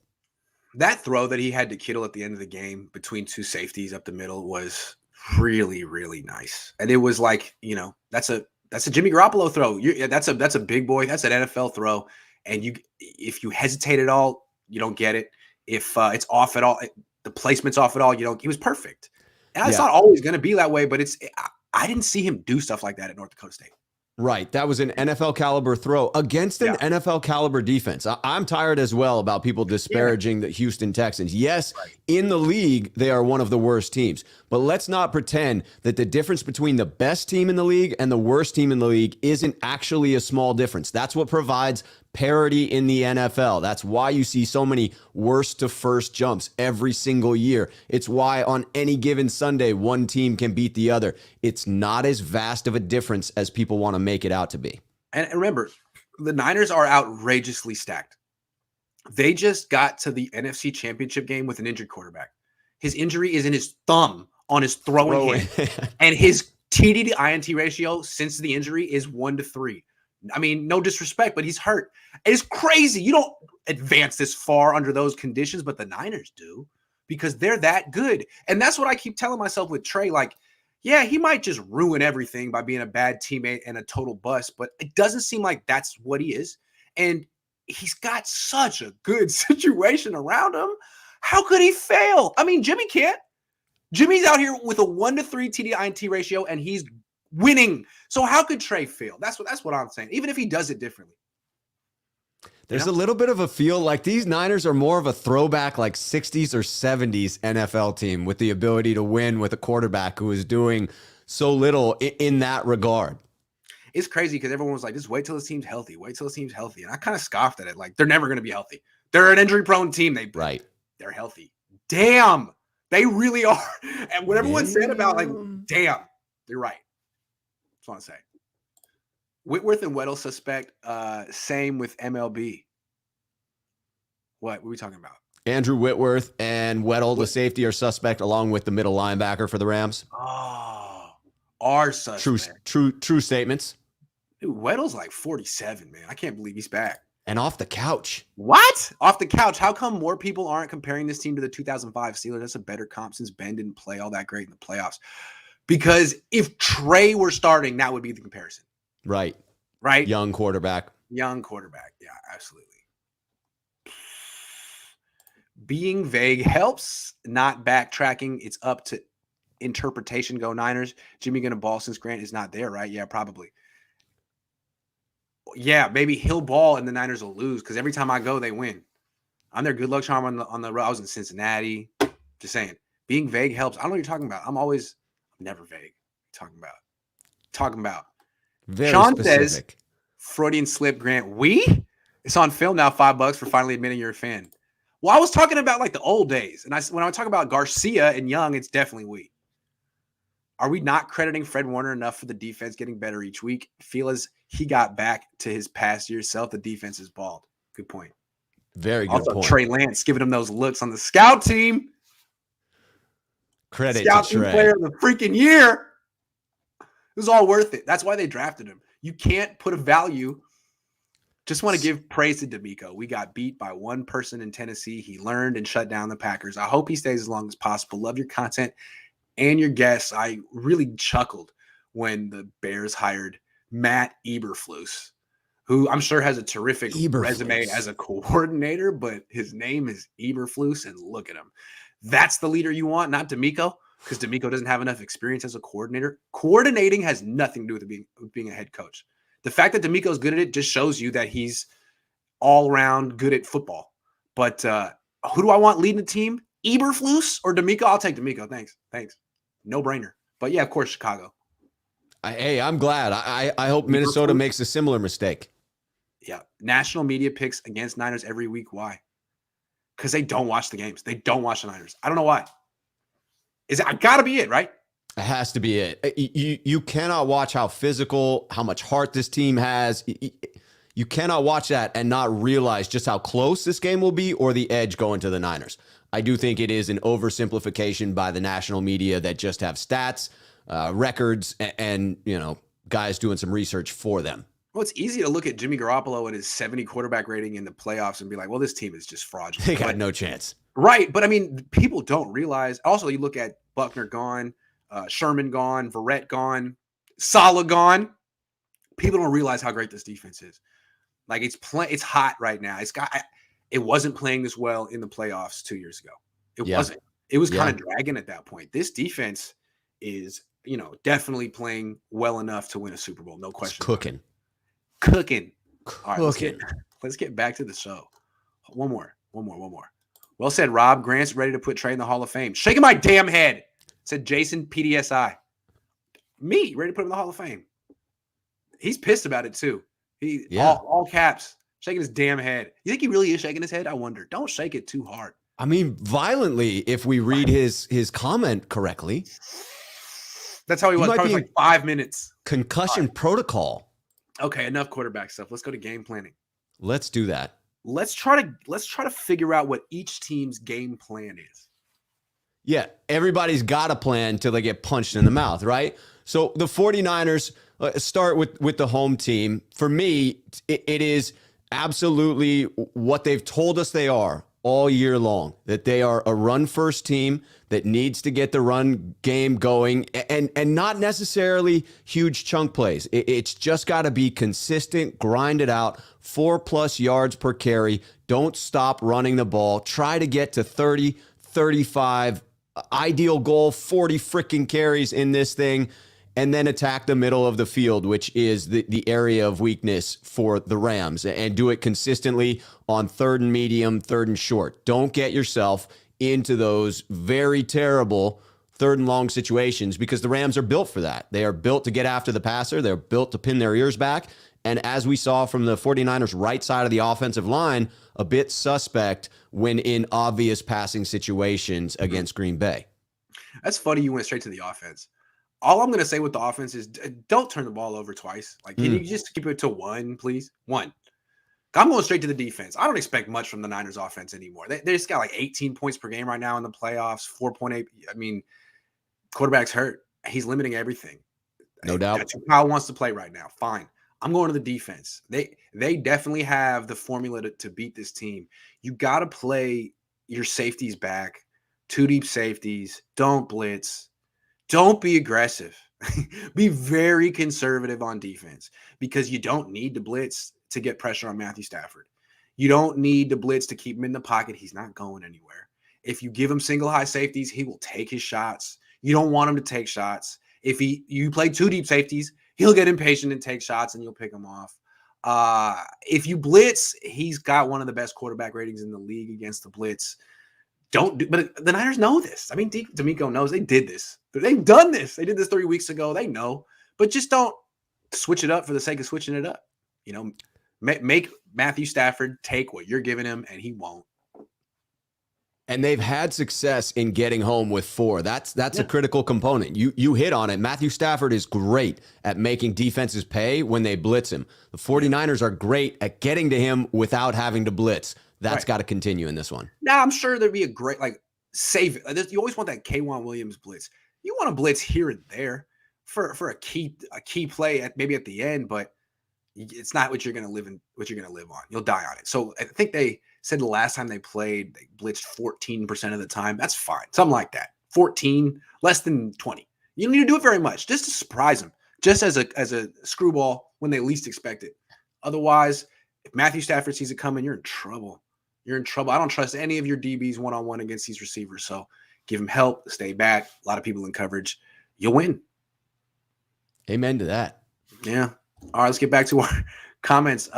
That throw that he had to Kittle at the end of the game between two safeties up the middle was really, really nice. And it was like, that's a Jimmy Garoppolo throw. That's a big boy. That's an NFL throw. And if you hesitate at all, you don't get it. If it's off at all, the placement's off at all, he was perfect. And it's not always going to be that way, but I didn't see him do stuff like that at North Dakota State. Right. That was an NFL caliber throw against an NFL caliber defense. I'm tired as well about people disparaging the Houston Texans. Yes, in the league, they are one of the worst teams. But let's not pretend that the difference between the best team in the league and the worst team in the league isn't actually a small difference. That's what provides parity in the NFL. That's why you see so many worst to first jumps every single year. It's why on any given Sunday, one team can beat the other. It's not as vast of a difference as people want to make it out to be. And remember, the Niners are outrageously stacked. They just got to the NFC Championship game with an injured quarterback. His injury is in his thumb on his throwing hand. And his TD to INT ratio since the injury is 1-3. I mean, no disrespect, but he's hurt. It's crazy. You don't advance this far under those conditions, but the Niners do because they're that good. And that's what I keep telling myself with Trey. Like, yeah, he might just ruin everything by being a bad teammate and a total bust, but it doesn't seem like that's what he is. And he's got such a good situation around him. How could he fail? I mean, Jimmy can't. Jimmy's out here with a 1-3 TD-INT ratio, and he's winning. So how could Trey fail? That's what I'm saying. Even if he does it differently. There's a little bit of a feel like these Niners are more of a throwback like 60s or 70s NFL team with the ability to win with a quarterback who is doing so little in that regard. It's crazy because everyone was like, just wait till this team's healthy. Wait till this team's healthy. And I kind of scoffed at it. Like, they're never going to be healthy. They're an injury-prone team. They're healthy. Damn. They really are. And what everyone said about, like, damn, they're right. That's what I want to say. Whitworth and Weddle suspect. Same with MLB. What are we talking about? Andrew Whitworth and Weddle, the safety, are suspect along with the middle linebacker for the Rams. Oh, are suspect. True statements. Dude, Weddle's like 47, man. I can't believe he's back. And off the couch. What? Off the couch? How come more people aren't comparing this team to the 2005 Steelers? That's a better comp since Ben didn't play all that great in the playoffs. Because if Trey were starting, that would be the comparison. Right. Right? Young quarterback. Young quarterback. Yeah, absolutely. Being vague helps, not backtracking. It's up to interpretation. Go Niners. Jimmy gonna ball since Grant is not there, right? Yeah, probably. Yeah, maybe he'll ball and the Niners will lose because every time I go, they win. I'm their good luck charm on the road. I was in Cincinnati. Just saying. Being vague helps. I don't know what you're talking about. I'm never vague. Talking about. Very Sean specific. says, Freudian slip, Grant. It's on film now. $5 for finally admitting you're a fan. Well, I was talking about like the old days. And when I talk about Garcia and Young, it's definitely we. Are we not crediting Fred Warner enough for the defense getting better each week? Feel as he got back to his past year's self, the defense is bald. Good point. Very good point. Trey Lance giving him those looks on the scout team. Credit scout to team Trey. Player of the freaking year. It was all worth it. That's why they drafted him. You can't put a value. Just want to give praise to D'Amico. We got beat by one person in Tennessee. He learned and shut down the Packers. I hope he stays as long as possible. Love your content and your guests. I really chuckled when the Bears hired Matt Eberflus, who I'm sure has a terrific resume as a coordinator, but his name is Eberflus, and look at him. That's the leader you want, not D'Amico, because D'Amico doesn't have enough experience as a coordinator. Coordinating has nothing to do with being a head coach. The fact that D'Amico's good at it just shows you that he's all around good at football. But who do I want leading the team? Eberflus or D'Amico? I'll take D'Amico. Thanks. No brainer. But yeah, of course, Chicago. Hey, I'm glad. I hope Minnesota makes a similar mistake. Yeah. National media picks against Niners every week. Why? Because they don't watch the games. They don't watch the Niners. I don't know why. I got to be it, right? It has to be it. You cannot watch how physical, how much heart this team has. You cannot watch that and not realize just how close this game will be or the edge going to the Niners. I do think it is an oversimplification by the national media that just have stats, records, and guys doing some research for them. Well, it's easy to look at Jimmy Garoppolo and his 70 quarterback rating in the playoffs and be like, well, this team is just fraudulent. They got no chance. Right. But I mean, people don't realize. Also, you look at Buckner gone, Sherman gone, Verrett gone, Saleh gone. People don't realize how great this defense is. Like it's hot right now. It wasn't playing this well in the playoffs 2 years ago. It wasn't. It was kind of dragging at that point. This defense is, definitely playing well enough to win a Super Bowl. No question. Cooking. All right, let's get back to the show. One more. Well said, Rob. Grant's ready to put Trey in the Hall of Fame. Shaking my damn head. Said Jason PDSI. Me, ready to put him in the Hall of Fame. He's pissed about it too. All caps, shaking his damn head. You think he really is shaking his head? I wonder. Don't shake it too hard. I mean, violently, if we read his comment correctly. That's how he was. Probably like 5 minutes. Concussion protocol. Okay, enough quarterback stuff. Let's go to game planning. Let's do that. Let's try to figure out what each team's game plan is. Yeah, everybody's got a plan until they get punched in the mouth, right? So the 49ers start with the home team. For me, it is absolutely what they've told us they are all year long, that they are a run-first team that needs to get the run game going and not necessarily huge chunk plays. It's just got to be consistent, grind it out, 4+ yards per carry. Don't stop running the ball. Try to get to 30, 35, ideal goal, 40 freaking carries in this thing, and then attack the middle of the field, which is the area of weakness for the Rams, and do it consistently on 3rd and medium, 3rd and short. Don't get yourself into those very terrible 3rd and long situations because the Rams are built for that. They are built to get after the passer. They're built to pin their ears back. And as we saw from the 49ers' right side of the offensive line, a bit suspect when in obvious passing situations against Green Bay. That's funny. You went straight to the offense. All I'm going to say with the offense is don't turn the ball over twice. Like, can you just keep it to 1, please? 1. I'm going straight to the defense. I don't expect much from the Niners offense anymore. They just got like 18 points per game right now in the playoffs, 4.8. I mean, quarterback's hurt. He's limiting everything. No doubt. That's how he wants to play right now. Fine. I'm going to the defense. They definitely have the formula to beat this team. You got to play your safeties back, 2 deep safeties. Don't blitz. Don't be aggressive. Be very conservative on defense because you don't need to blitz to get pressure on Matthew Stafford. You don't need to blitz to keep him in the pocket. He's not going anywhere. If you give him single high safeties, he will take his shots. You don't want him to take shots. If you play two deep safeties, he'll get impatient and take shots, and you'll pick him off. If you blitz, he's got one of the best quarterback ratings in the league against the blitz. But the Niners know this. I mean, D'Amico knows they did this. They've done this. They did this 3 weeks ago. They know, but just don't switch it up for the sake of switching it up. Make Matthew Stafford take what you're giving him, and he won't. And they've had success in getting home with 4. That's a critical component. You hit on it. Matthew Stafford is great at making defenses pay when they blitz him. The 49ers are great at getting to him without having to blitz. That's got to continue in this one. Now, I'm sure there'd be a great, save. You always want that K'Wan Williams blitz. You want to blitz here and there for a key play maybe at the end, but it's not what you're going to live on. You'll die on it. So I think they said the last time they played, they blitzed 14% of the time. That's fine. Something like that. 14, less than 20. You don't need to do it very much, just to surprise them, just as a screwball when they least expect it. Otherwise, if Matthew Stafford sees it coming, you're in trouble. You're in trouble. I don't trust any of your DBs one-on-one against these receivers. So give them help, stay back. A lot of people in coverage. You'll win. Amen to that. Yeah. All right, let's get back to our comments.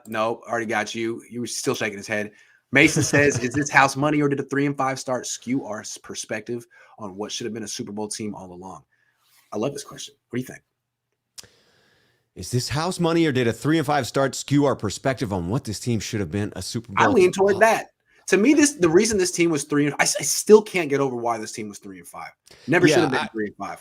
No, already got you. You were still shaking his head. Mason says, is this house money or did a 3-5 start skew our perspective on what should have been a Super Bowl team all along? I love this question. What do you think? Is this house money or did a 3-5 start skew our perspective on what this team should have been a Super Bowl? I lean toward that. To me, the reason this team was 3-5, I still can't get over why this team was 3-5. Never should have been 3-5.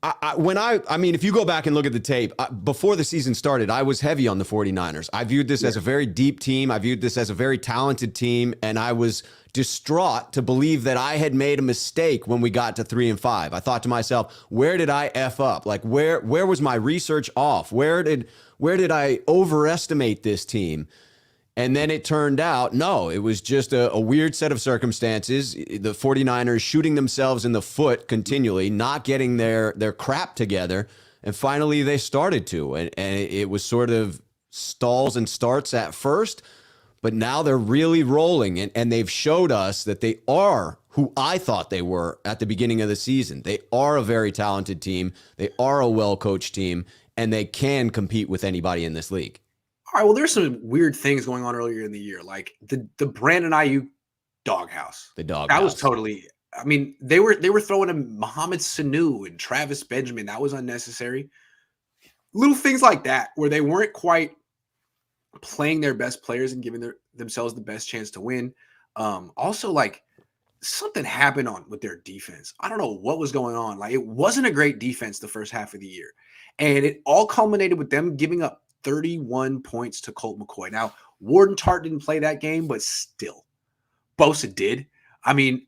I mean, if you go back and look at the tape, before the season started, I was heavy on the 49ers. I viewed this as a very deep team. I viewed this as a very talented team, and I was distraught to believe that I had made a mistake when we got to 3-5. I thought to myself, where did I F up? Like, where was my research off? Where did I overestimate this team? And then it turned out, no, it was just a weird set of circumstances. The 49ers shooting themselves in the foot continually, not getting their crap together. And finally, they started to. And it was sort of stalls and starts at first. But now they're really rolling. And they've showed us that they are who I thought they were at the beginning of the season. They are a very talented team. They are a well-coached team. And they can compete with anybody in this league. All right, well, there's some weird things going on earlier in the year, like the Brandon Ayuk doghouse. That was totally. I mean, they were throwing him Mohamed Sanu and Travis Benjamin. That was unnecessary. Little things like that where they weren't quite playing their best players and giving themselves the best chance to win. Also, like something happened with their defense. I don't know what was going on. Like it wasn't a great defense the first half of the year, and it all culminated with them giving up 31 points to Colt McCoy. Now, Warden Tart didn't play that game, but still, Bosa did. I mean,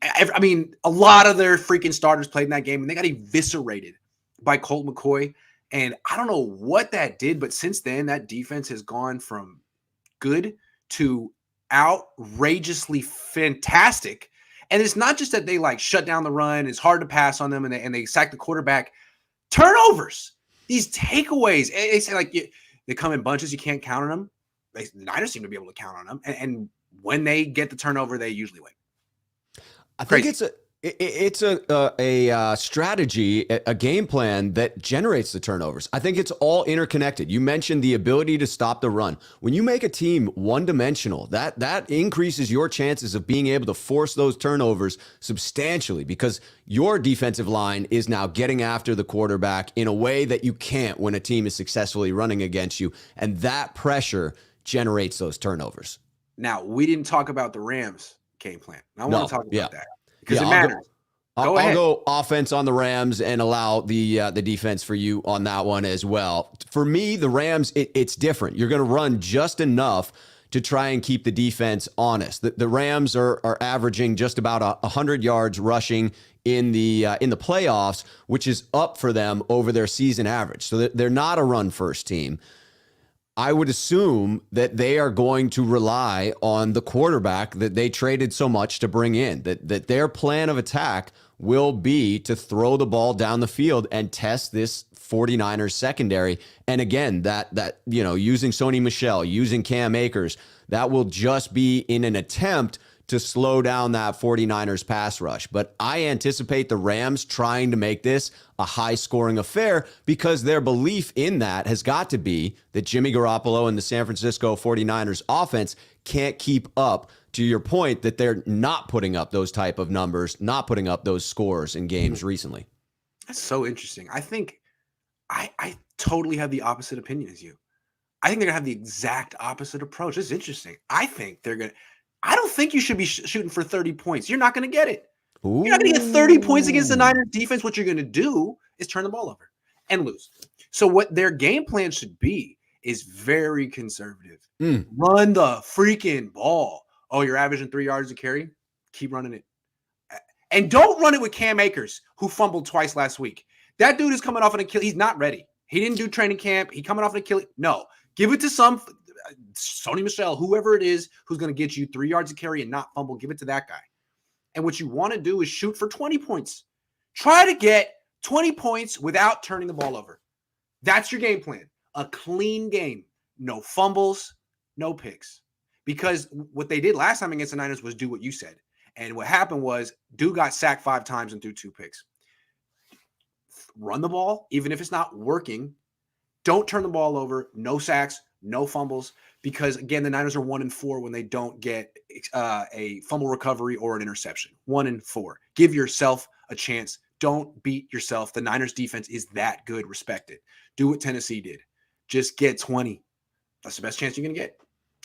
a lot of their freaking starters played in that game, and they got eviscerated by Colt McCoy. And I don't know what that did, but since then, that defense has gone from good to outrageously fantastic. And it's not just that they shut down the run; it's hard to pass on them, and they sack the quarterback. Turnovers, these takeaways. They say they come in bunches. You can't count on them. The Niners seem to be able to count on them. And when they get the turnover, they usually win. I think it's a strategy, a game plan that generates the turnovers. I think it's all interconnected. You mentioned the ability to stop the run. When you make a team one-dimensional, that increases your chances of being able to force those turnovers substantially because your defensive line is now getting after the quarterback in a way that you can't when a team is successfully running against you. And that pressure generates those turnovers. Now, we didn't talk about the Rams game plan. I want to talk about that. Because it matters. Go ahead. I'll go offense on the Rams and allow the defense for you on that one as well. For me, the Rams, it's different. You're going to run just enough to try and keep the defense honest. The Rams are averaging just about 100 yards rushing in the playoffs, which is up for them over their season average. So they're not a run-first team. I would assume that they are going to rely on the quarterback that they traded so much to bring in, that their plan of attack will be to throw the ball down the field and test this 49ers secondary. And again, that using Sony Michel, using Cam Akers, that will just be in an attempt to slow down that 49ers pass rush. But I anticipate the Rams trying to make this a high-scoring affair because their belief in that has got to be that Jimmy Garoppolo and the San Francisco 49ers offense can't keep up, to your point, that they're not putting up those type of numbers, not putting up those scores in games recently. That's so interesting. I think I totally have the opposite opinion as you. I think they're going to have the exact opposite approach. This is interesting. I don't think you should be shooting for 30 points. You're not going to get it. Ooh. You're not going to get 30 points against the Niners defense. What you're going to do is turn the ball over and lose. So what their game plan should be is very conservative. Run the freaking ball. Oh, you're averaging 3 yards a carry? Keep running it. And don't run it with Cam Akers, who fumbled twice last week. That dude is coming off an Achilles. He's not ready. He didn't do training camp. He coming off an Achilles. No. Give it to some Sony Michel, whoever it is, who's going to get you 3 yards a carry and not fumble. Give it to that guy. And what you want to do is shoot for 20 points. Try to get 20 points without turning the ball over. That's your game plan. A clean game. No fumbles, no picks. Because what they did last time against the Niners was do what you said. And what happened was dude got sacked 5 times and threw 2 picks. Run the ball, even if it's not working. Don't turn the ball over. No sacks, no fumbles. Because, again, the Niners are 1-4 when they don't get a fumble recovery or an interception. 1-4. Give yourself a chance. Don't beat yourself. The Niners defense is that good. Respect it. Do what Tennessee did. Just get 20. That's the best chance you're going to get,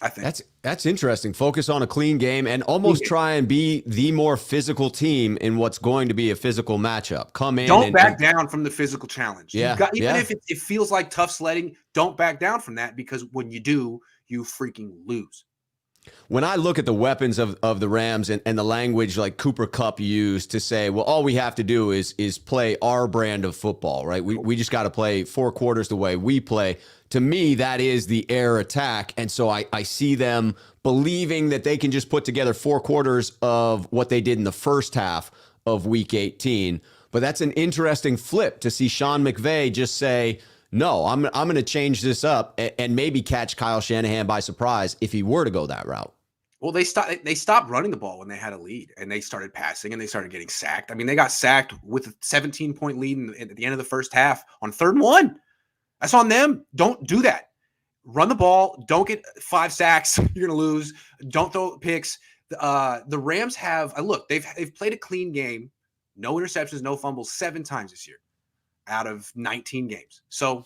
I think. That's interesting. Focus on a clean game and almost try and be the more physical team in what's going to be a physical matchup. Come in. Don't back down from the physical challenge. Yeah. Even if it feels like tough sledding, don't back down from that, because when you do, you freaking lose. When I look at the weapons of the Rams and the language like Cooper Kupp used to say, well, all we have to do is play our brand of football, right? We just got to play 4 quarters the way we play. To me, that is the air attack. And so I see them believing that they can just put together 4 quarters of what they did in the first half of Week 18. But that's an interesting flip to see Sean McVay just say, no, I'm going to change this up and maybe catch Kyle Shanahan by surprise if he were to go that route. Well, they stopped running the ball when they had a lead, and they started passing, and they started getting sacked. I mean, they got sacked with a 17-point lead at the end of the first half on 3rd and 1. That's on them. Don't do that. Run the ball. Don't get 5 sacks. You're going to lose. Don't throw picks. The Rams have look. They've played a clean game, no interceptions, no fumbles 7 times this year out of 19 games. So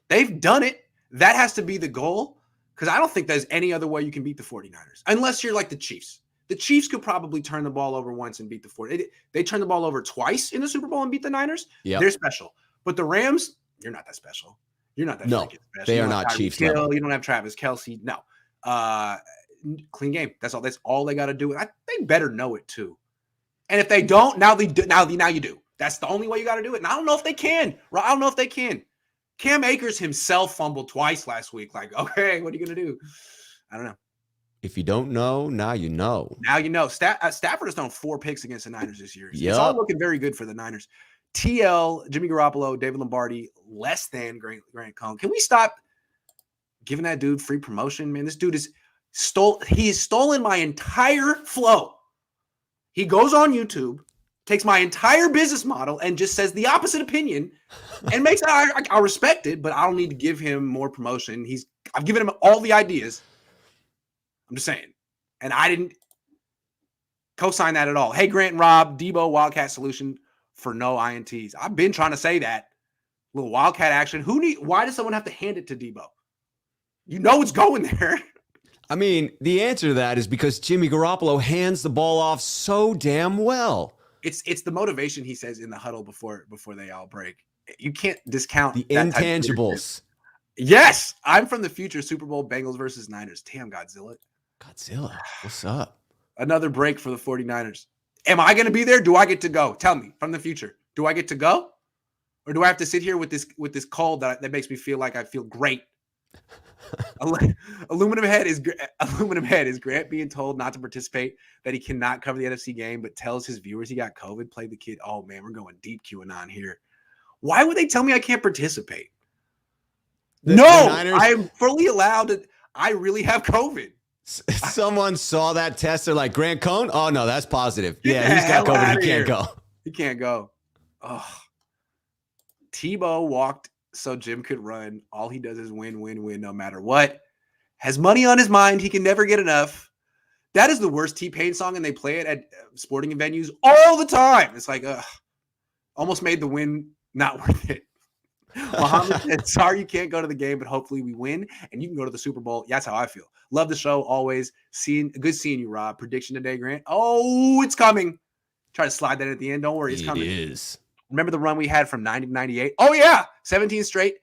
they've done it. That has to be the goal, because I don't think there's any other way you can beat the 49ers unless you're like the Chiefs. The Chiefs could probably turn the ball over once and beat the 49ers. They turned the ball over twice in the Super Bowl and beat the Niners. Yep. They're special. But the Rams, you're not that special. You're not that special. They are not Chiefs level. You don't have Travis Kelce. No. Clean game. That's all they got to do. They better know it too. And if they don't, now you do. That's the only way you got to do it. And I don't know if they can. I don't know if they can. Cam Akers himself fumbled twice last week. Like, okay, what are you going to do? I don't know. If you don't know, now you know. Now you know. Stafford has thrown 4 picks against the Niners this year. It's all looking very good for the Niners. TL, Jimmy Garoppolo, David Lombardi, less than Grant Cohn. Can we stop giving that dude free promotion, man? This dude has stolen my entire flow. He goes on YouTube, takes my entire business model and just says the opposite opinion and makes it. I'll respect it, but I don't need to give him more promotion. I've given him all the ideas. I'm just saying. And I didn't co-sign that at all. Hey, Grant and Rob, Debo Wildcat solution for no INTs. I've been trying to say that. Little Wildcat action. Why does someone have to hand it to Debo? You know it's going there. I mean, the answer to that is because Jimmy Garoppolo hands the ball off so damn well. It's the motivation, he says, in the huddle before they all break. You can't discount the intangibles. Yes, I'm from the future. Super Bowl Bengals versus Niners. Damn, Godzilla, what's up? Another break for the 49ers. Am I going to be there? Do I get to go? Tell me, from the future. Do I get to go? Or do I have to sit here with this cold that makes me feel like I feel great? Aluminum Head is Grant being told not to participate, that he cannot cover the NFC game, but tells his viewers he got COVID, played the kid. Oh man, we're going deep QAnon here. Why would they tell me I can't participate? The No, Niners, I'm fully allowed to. I really have COVID. someone saw that test. They're like, Grant Cohn? Oh, no, that's positive. Get Yeah, the he's got hell COVID. outta He can't here. go. He can't go. Oh. Tebow walked so Jim could run. All he does is win, win, win, no matter what. Has money on his mind. He can never get enough. That is the worst T-Pain song, and they play it at sporting venues all the time. It's like, almost made the win not worth it. Muhammad said, sorry you can't go to the game, but hopefully we win, and you can go to the Super Bowl. Yeah, that's how I feel. Love the show, always. Good seeing you, Rob. Prediction today, Grant. Oh, it's coming. Try to slide that at the end. Don't worry, it's coming. It is. Remember the run we had from 90 to 98? Oh, yeah. 17 straight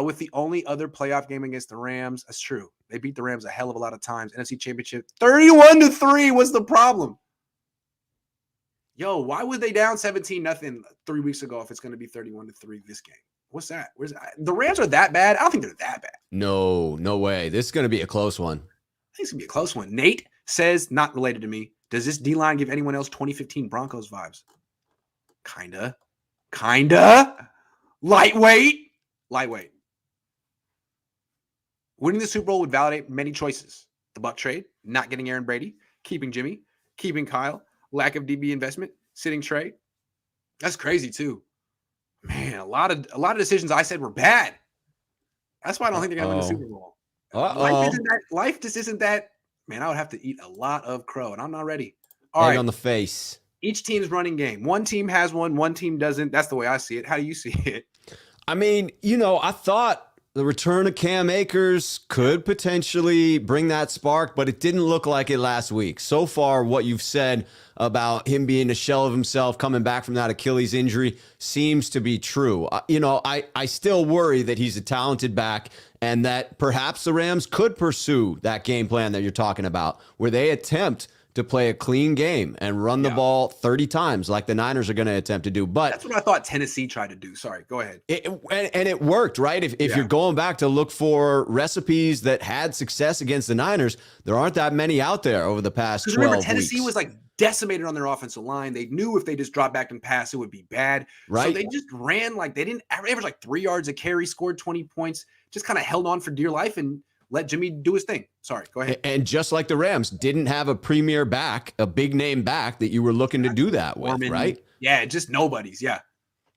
with the only other playoff game against the Rams. That's true. They beat the Rams a hell of a lot of times. NFC Championship 31-3. What's the problem? Yo, why would they down 17-0 3 weeks ago if it's going to be 31-3 this game? What's that? Where's that? The Rams are that bad? I don't think they're that bad. No way. This is going to be a close one. I think it's going to be a close one. Nate says, not related to me, does this D-line give anyone else 2015 Broncos vibes? Kinda. Lightweight. Winning the Super Bowl would validate many choices. The Buck trade, not getting Aaron Brady, keeping Jimmy, keeping Kyle, lack of DB investment, sitting Trey. That's crazy too. Man, a lot of decisions I said were bad. That's why I don't think they're gonna win the Super Bowl. Life just isn't that. Man, I would have to eat a lot of crow, and I'm not ready. All right, on the face. Each team's running game. One team has one team doesn't. That's the way I see it. How do you see it? I mean, I thought the return of Cam Akers could potentially bring that spark, but it didn't look like it last week. So far, what you've said about him being a shell of himself, coming back from that Achilles injury, seems to be true. I still worry that he's a talented back and that perhaps the Rams could pursue that game plan that you're talking about, where they attempt to play a clean game and run the ball 30 times like the Niners are going to attempt to do. But that's what I thought Tennessee tried to do. Sorry, go ahead. And it worked, right? If you're going back to look for recipes that had success against the Niners, there aren't that many out there over the past 12 remember, Tennessee weeks. was like decimated on their offensive line. They knew if they just dropped back and passed, it would be bad. Right. So they just ran like they didn't average like 3 yards a carry, scored 20 points, just kind of held on for dear life and let Jimmy do his thing. Sorry, go ahead. And just like the Rams, didn't have a premier back, a big name back that you were looking to do that with, right? Yeah, just nobody's. Yeah.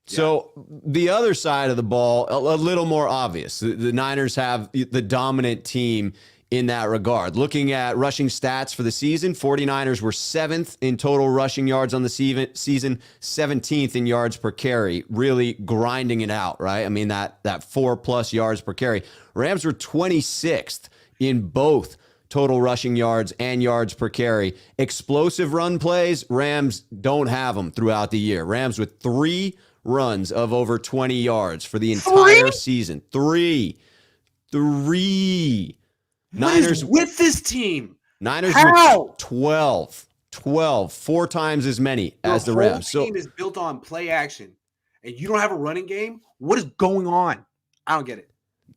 So the other side of the ball, a little more obvious. The Niners have the dominant team in that regard. Looking at rushing stats for the season, 49ers were 7th in total rushing yards on the season, 17th in yards per carry, really grinding it out, right? I mean, that 4+ yards per carry. Rams were 26th in both total rushing yards and yards per carry. Explosive run plays, Rams don't have them throughout the year. Rams with 3 runs of over 20 yards for the entire season. 3. Niners with this team. Niners with 12, 4 times as many as the Rams. The whole team is built on play action, and you don't have a running game. What is going on? I don't get it.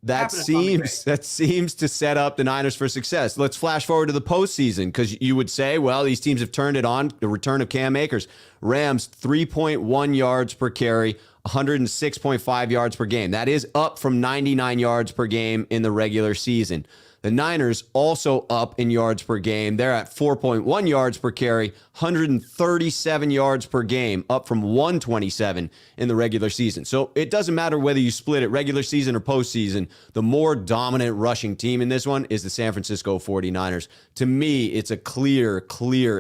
That seems to set up the Niners for success. Let's flash forward to the postseason, because you would say, well, these teams have turned it on. The return of Cam Akers. Rams 3.1 yards per carry, 106.5 yards per game. That is up from 99 yards per game in the regular season. The Niners also up in yards per game. They're at 4.1 yards per carry, 137 yards per game, up from 127 in the regular season. So it doesn't matter whether you split it regular season or postseason. The more dominant rushing team in this one is the San Francisco 49ers. To me, it's a clear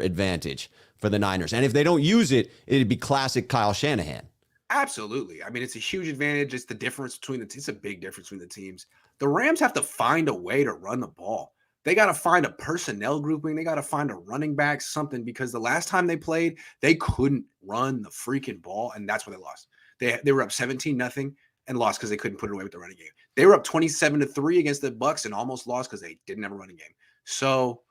advantage for the Niners. And if they don't use it, it'd be classic Kyle Shanahan. Absolutely. I mean, it's a huge advantage. It's the difference between it's a big difference between the teams. The Rams have to find a way to run the ball. They got to find a personnel grouping. They got to find a running back, something, because the last time they played, they couldn't run the freaking ball, and that's where they lost. They were up 17-0 and lost because they couldn't put it away with the running game. They were up 27-3 against the Bucks and almost lost because they didn't have a running game. So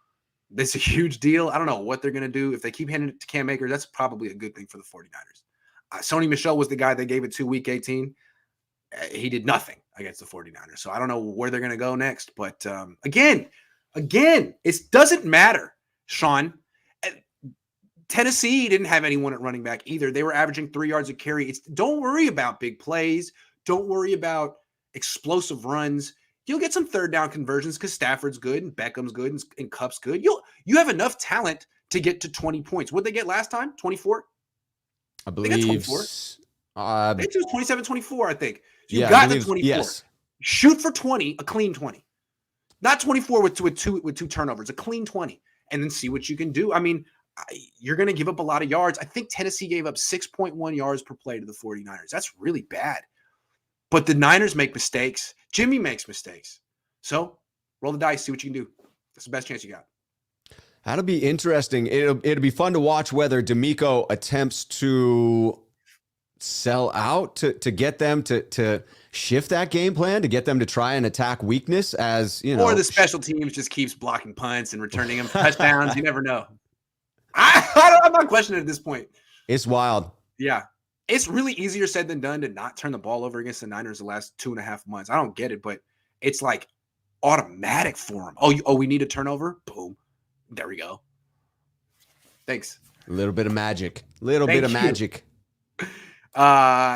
this is a huge deal. I don't know what they're going to do. If they keep handing it to Cam Akers, that's probably a good thing for the 49ers. Sony Michel was the guy they gave it to week 18. he did nothing against the 49ers. So I don't know where they're going to go next. But again, it doesn't matter, Sean. Tennessee didn't have anyone at running back either. They were averaging 3 yards a carry. Don't worry about big plays. Don't worry about explosive runs. You'll get some third down conversions because Stafford's good and Beckham's good and Kupp's good. You have enough talent to get to 20 points. What'd they get last time? 24? I believe. They got 24. They chose 27-24, I think. So you got the 24. Yes. Shoot for 20, a clean 20. Not 24 with two turnovers, a clean 20. And then see what you can do. I mean, you're going to give up a lot of yards. I think Tennessee gave up 6.1 yards per play to the 49ers. That's really bad. But the Niners make mistakes. Jimmy makes mistakes. So roll the dice, see what you can do. That's the best chance you got. That'll be interesting. It'll be fun to watch whether D'Amico attempts to sell out to get them to shift that game plan, to get them to try and attack weakness, as you know. Or the special teams just keeps blocking punts and returning them touchdowns. You never know. I'm not questioning it at this point. It's wild. Yeah. It's really easier said than done to not turn the ball over against the Niners the last 2.5 months. I don't get it, but it's like automatic for them. Oh, we need a turnover? Boom. There we go. Thanks. A little bit of magic. Magic.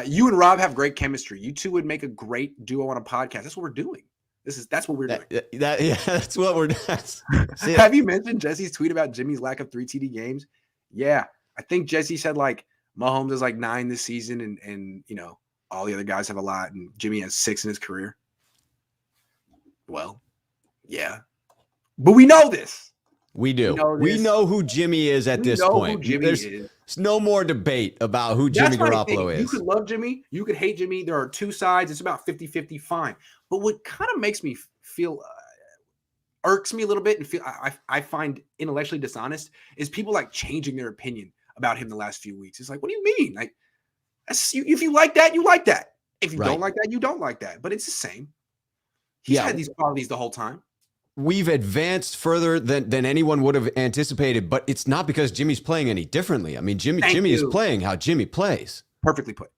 You and Rob have great chemistry. You two would make a great duo on a podcast. That's what we're doing. That's what we're doing. That's what we're doing. Have you mentioned Jesse's tweet about Jimmy's lack of 3 TD games? Yeah. I think Jesse said like Mahomes has like 9 this season and you know, all the other guys have a lot and Jimmy has 6 in his career. Well, yeah. But we know this. We do. We know who Jimmy is at this point. There's no more debate about who Jimmy Garoppolo is. You could love Jimmy. You could hate Jimmy. There are two sides. It's about 50-50, fine. But what kind of makes me feel irks me a little bit and feel I find intellectually dishonest is people like changing their opinion about him the last few weeks. It's like, what do you mean? Like, if you like that, you like that. If you don't like that, you don't like that. But it's the same. He's had these qualities the whole time. We've advanced further than anyone would have anticipated, but it's not because Jimmy's playing any differently. I mean, Jimmy is playing how Jimmy plays. Perfectly put.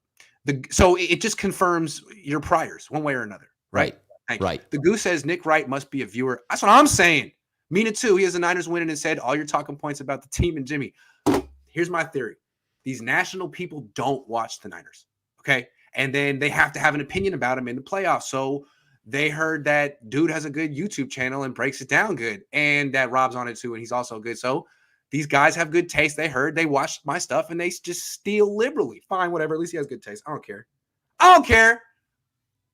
So it just confirms your priors one way or another. Right. Right. The Goose says Nick Wright must be a viewer. That's what I'm saying. Mean it too. He has the Niners winning and said all your talking points about the team and Jimmy. Here's my theory. These national people don't watch the Niners. Okay. And then they have to have an opinion about him in the playoffs. So they heard that dude has a good YouTube channel and breaks it down good. And that Rob's on it too. And he's also good. So these guys have good taste. They watched my stuff and they just steal liberally. Fine, whatever. At least he has good taste. I don't care.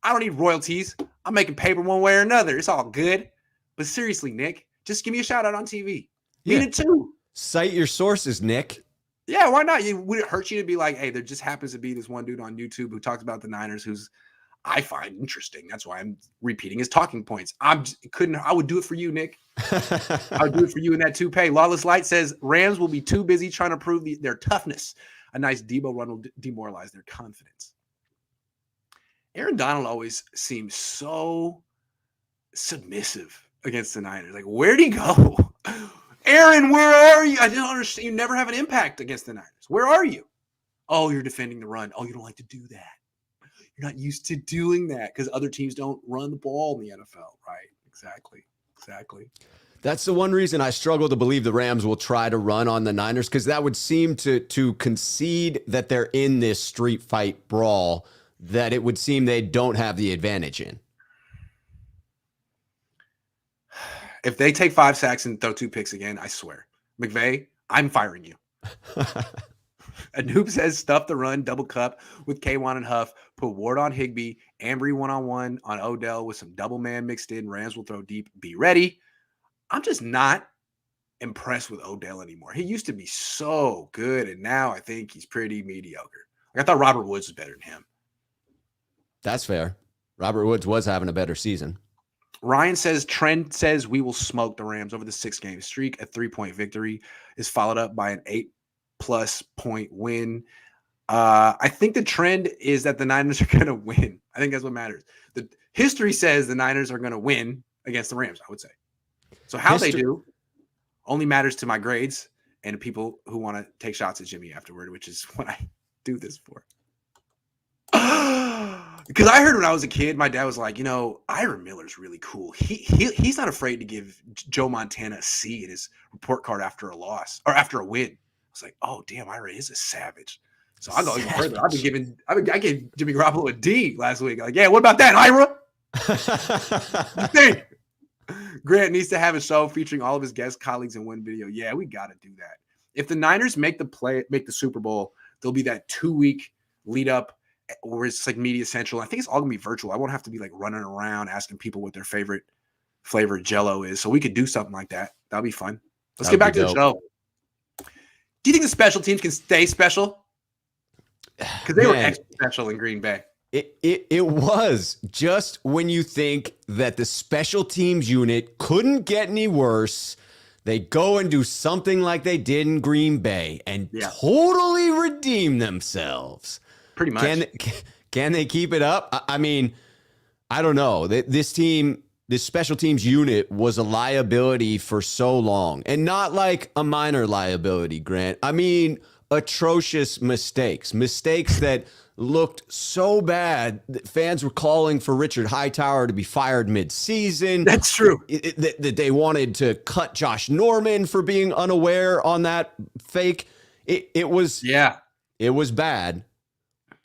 I don't need royalties. I'm making paper one way or another. It's all good. But seriously, Nick, just give me a shout out on TV. Mean it too. Cite your sources, Nick. Yeah, why not? Would it hurt you to be like, hey, there just happens to be this one dude on YouTube who talks about the Niners who's I find interesting. That's why I'm repeating his talking points. I would do it for you, Nick. I would do it for you in that toupee. Lawless Light says Rams will be too busy trying to prove their toughness. A nice Debo run will demoralize their confidence. Aaron Donald always seems so submissive against the Niners. Like, where'd he go? Aaron, where are you? I don't understand. You never have an impact against the Niners. Where are you? Oh, you're defending the run. Oh, you don't like to do that. You're not used to doing that because other teams don't run the ball in the NFL. Right. Exactly. That's the one reason I struggle to believe the Rams will try to run on the Niners, because that would seem to concede that they're in this street fight brawl that it would seem they don't have the advantage in. If they take 5 sacks and throw 2 picks again, I swear, McVay, I'm firing you. Anoop says stuff the run, double cup with K1 and Huff, put Ward on Higbee, Ambry one-on-one on Odell with some double man mixed in. Rams will throw deep. Be ready. I'm just not impressed with Odell anymore. He used to be so good, and now I think he's pretty mediocre. Like, I thought Robert Woods was better than him. That's fair. Robert Woods was having a better season. Ryan says, Trent says we will smoke the Rams over the 6-game streak. A 3-point victory is followed up by an 8+ point win. I think the trend is that the Niners are going to win. I think that's what matters. The history says the Niners are going to win against the Rams, I would say. So how they do only matters to my grades and people who want to take shots at Jimmy afterward, which is what I do this for. Because I heard when I was a kid, my dad was like, Ira Miller's really cool. He's not afraid to give Joe Montana a C in his report card after a loss or after a win. I was like, oh damn, Ira is a savage. So I'll go even further. I gave Jimmy Garoppolo a D last week. Like, yeah, what about that, Ira? You think Grant needs to have a show featuring all of his guest colleagues in one video? Yeah, we got to do that. If the Niners make the Super Bowl, there'll be that 2-week lead up where it's like Media Central. I think it's all gonna be virtual. I won't have to be like running around asking people what their favorite flavor Jello is. So we could do something like that. That'll be fun. Let's get back to the show. Do you think the special teams can stay special? Because they were extra special in Green Bay. It was just when you think that the special teams unit couldn't get any worse, they go and do something like they did in Green Bay and totally redeem themselves. Pretty much. Can they keep it up? I mean, I don't know. This special teams unit was a liability for so long, and not like a minor liability, Grant. I mean, atrocious mistakes that looked so bad that fans were calling for Richard Hightower to be fired mid-season. That's true. That they wanted to cut Josh Norman for being unaware on that fake. It was bad.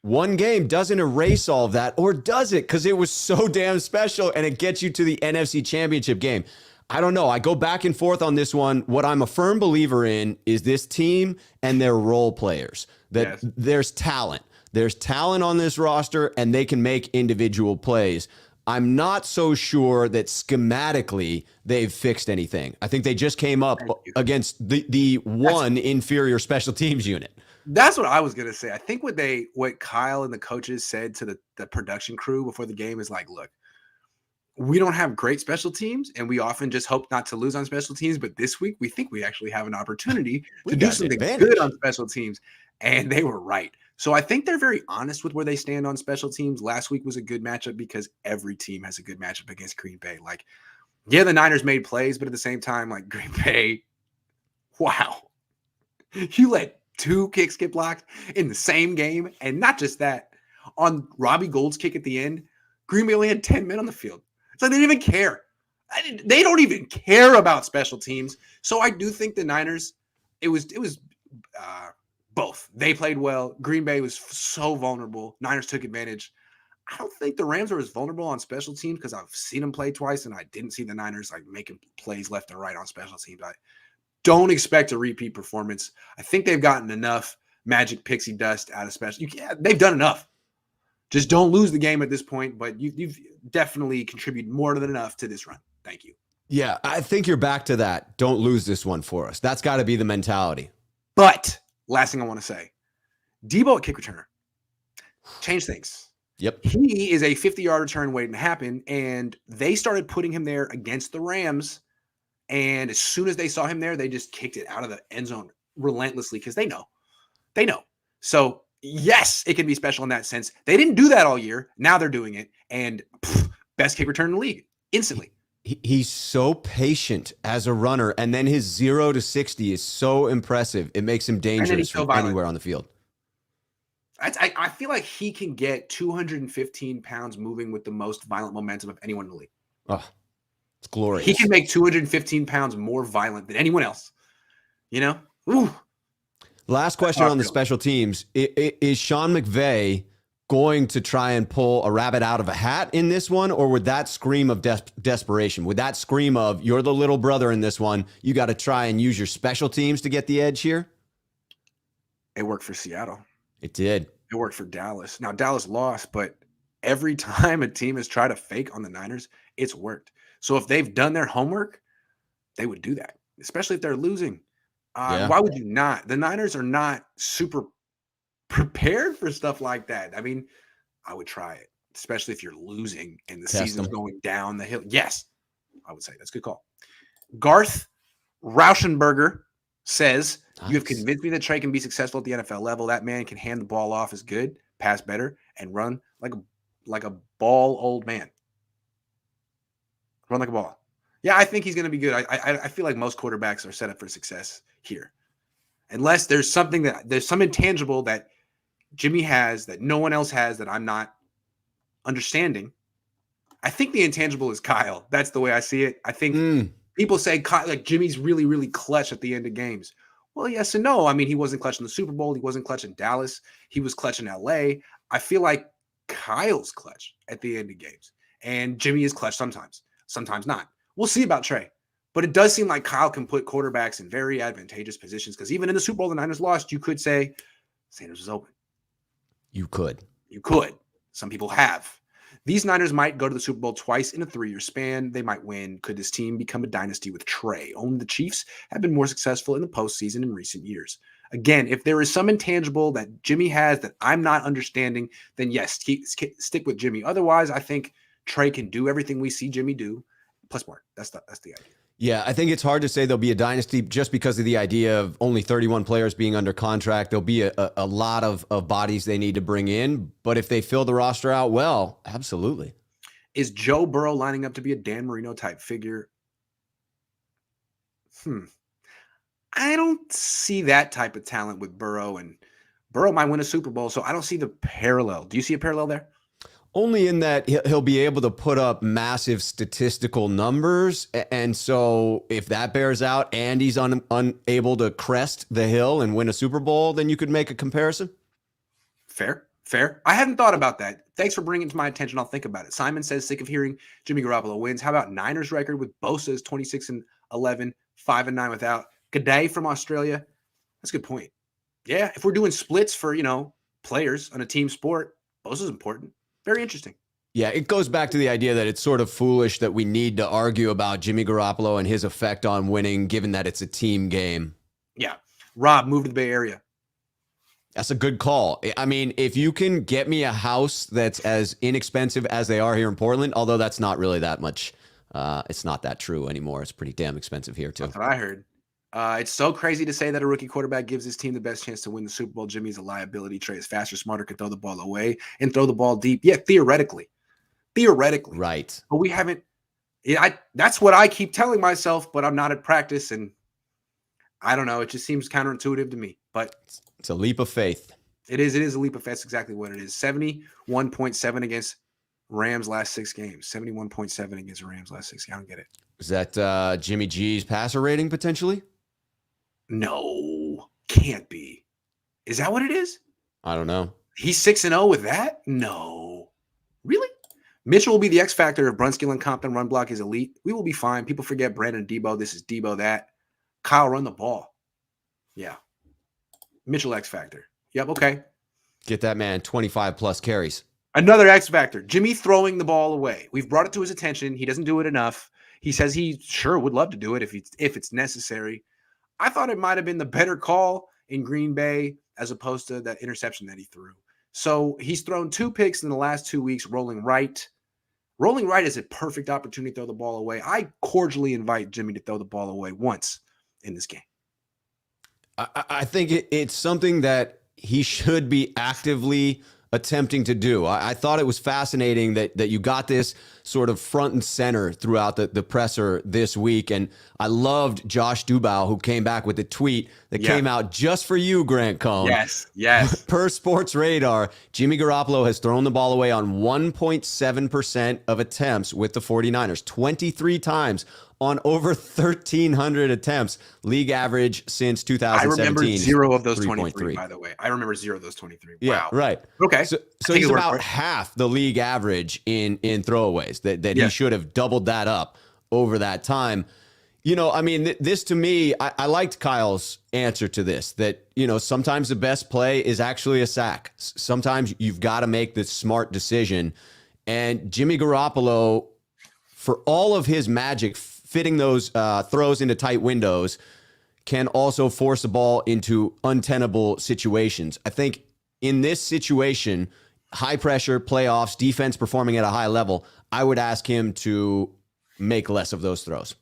One game doesn't erase all of that, or does it? Because it was so damn special, and it gets you to the NFC Championship game. I don't know. I go back and forth on this one. What I'm a firm believer in is this team and their role players. That there's talent. There's talent on this roster, and they can make individual plays. I'm not so sure that schematically they've fixed anything. I think they just came up against the one inferior special teams unit. That's what I was going to say. I think what Kyle and the coaches said to the production crew before the game is like, look, we don't have great special teams, and we often just hope not to lose on special teams. But this week, we think we actually have an opportunity to do something good on special teams. And they were right. So I think they're very honest with where they stand on special teams. Last week was a good matchup because every team has a good matchup against Green Bay. Like, yeah, the Niners made plays, but at the same time, like Green Bay, wow. You let 2 kicks get blocked in the same game. And not just that, on Robbie Gould's kick at the end, Green Bay only had 10 men on the field. It's like they didn't even care. They don't even care about special teams. So I do think the Niners, it was both. They played well. Green Bay was so vulnerable. Niners took advantage. I don't think the Rams are as vulnerable on special teams because I've seen them play twice, and I didn't see the Niners like making plays left and right on special teams. I don't expect a repeat performance. I think they've gotten enough magic pixie dust out of special. They've done enough. Just don't lose the game at this point, but you've definitely contributed more than enough to this run. Thank you. Yeah, I think you're back to that. Don't lose this one for us. That's got to be the mentality. But last thing I want to say, Debo at kick returner. Change things. Yep. He is a 50-yard return waiting to happen, and they started putting him there against the Rams, and as soon as they saw him there, they just kicked it out of the end zone relentlessly because they know. They know. So, yes, it can be special in that sense. They didn't do that all year. Now they're doing it, and best kick return in the league instantly. He's so patient as a runner, and then his 0 to 60 is so impressive. It makes him dangerous from anywhere on the field. I feel like he can get 215 pounds moving with the most violent momentum of anyone in the league. Oh, it's glorious. He can make 215 pounds more violent than anyone else. Ooh. Last question on the special teams. Is Sean McVay going to try and pull a rabbit out of a hat in this one, or would that scream of desperation? Would that scream of, you're the little brother in this one, you got to try and use your special teams to get the edge here? It worked for Seattle. It did. It worked for Dallas. Now, Dallas lost, but every time a team has tried to fake on the Niners, it's worked. So if they've done their homework, they would do that, especially if they're losing. Why would you not? The Niners are not super prepared for stuff like that. I mean, I would try it, especially if you're losing and the season's going down the hill. Yes, I would say that's a good call. Garth Rauschenberger says, You have convinced me that Trey can be successful at the NFL level. That man can hand the ball off as good, pass better, and run like a ball old man. Run like a ball. Yeah, I think he's going to be good. I feel like most quarterbacks are set up for success here. Unless there's some intangible that Jimmy has that no one else has that I'm not understanding. I think the intangible is Kyle. That's the way I see it. I think people say Kyle, like Jimmy's really, really clutch at the end of games. Well, yes and no. I mean, he wasn't clutch in the Super Bowl. He wasn't clutch in Dallas. He was clutch in LA. I feel like Kyle's clutch at the end of games. And Jimmy is clutch sometimes not. We'll see about Trey. But it does seem like Kyle can put quarterbacks in very advantageous positions because even in the Super Bowl the Niners lost, you could say Sanders was open. You could. You could. Some people have. These Niners might go to the Super Bowl twice in a 3-year span. They might win. Could this team become a dynasty with Trey? Only the Chiefs have been more successful in the postseason in recent years. Again, if there is some intangible that Jimmy has that I'm not understanding, then yes, stick with Jimmy. Otherwise, I think Trey can do everything we see Jimmy do, plus more. That's the idea. Yeah, I think it's hard to say there'll be a dynasty just because of the idea of only 31 players being under contract. There'll be a lot of bodies they need to bring in. But if they fill the roster out well, absolutely. Is Joe Burrow lining up to be a Dan Marino type figure? I don't see that type of talent with Burrow, and Burrow might win a Super Bowl, so I don't see the parallel. Do you see a parallel there? Only in that he'll be able to put up massive statistical numbers. And so if that bears out and he's unable to crest the hill and win a Super Bowl, then you could make a comparison. Fair. I hadn't thought about that. Thanks for bringing it to my attention. I'll think about it. Simon says, sick of hearing Jimmy Garoppolo wins. How about Niners record with Bosa's 26-11, 5-9 without? G'day from Australia. That's a good point. Yeah, if we're doing splits for, players on a team sport, Bosa's important. Very interesting. Yeah, it goes back to the idea that it's sort of foolish that we need to argue about Jimmy Garoppolo and his effect on winning, given that it's a team game. Yeah. Rob, move to the Bay Area. That's a good call. I mean, if you can get me a house that's as inexpensive as they are here in Portland, although that's not really that much, it's not that true anymore. It's pretty damn expensive here, too. That's what I heard. It's so crazy to say that a rookie quarterback gives his team the best chance to win the Super Bowl. Jimmy's a liability. Trey is faster, smarter, can throw the ball away and throw the ball deep. Yeah, theoretically. Right. But we haven't. That's what I keep telling myself, but I'm not at practice, and I don't know. It just seems counterintuitive to me. But it's a leap of faith. It is a leap of faith. That's exactly what it is. 71.7 against Rams last 6 games. 71.7 against Rams last 6 games. I don't get it. Is that Jimmy G's passer rating potentially? No, can't be. Is that what it is? I don't know. He's 6-0 with that? No. Really? Mitchell will be the X factor if Brunskill and Compton run block is elite. We will be fine. People forget Brandon Debo. This is Debo that. Kyle run the ball. Yeah. Mitchell X factor. Yep, okay. Get that man 25 plus carries. Another X factor. Jimmy throwing the ball away. We've brought it to his attention. He doesn't do it enough. He says he sure would love to do it if it's necessary. I thought it might have been the better call in Green Bay as opposed to that interception that he threw. So he's thrown 2 picks in the last 2 weeks, rolling right. Rolling right is a perfect opportunity to throw the ball away. I cordially invite Jimmy to throw the ball away once in this game. I think it's something that he should be actively attempting to do. I thought it was fascinating that you got this sort of front and center throughout the presser this week. And I loved Josh Dubow, who came back with a tweet that came out just for you, Grant Cohn. Yes. Per Sports Radar, Jimmy Garoppolo has thrown the ball away on 1.7% of attempts with the 49ers, 23 times on over 1,300 attempts, league average since 2017. I remember 0 of those 23, by the way. I remember 0 of those 23. Wow. Yeah, right. Okay. So he's about half the league average in throwaways that he should have doubled that up over that time. I mean, this to me, I liked Kyle's answer to this, that, sometimes the best play is actually a sack. Sometimes you've got to make the smart decision. And Jimmy Garoppolo, for all of his magic, fitting those throws into tight windows, can also force the ball into untenable situations. I think in this situation, high pressure, playoffs, defense performing at a high level, I would ask him to make less of those throws.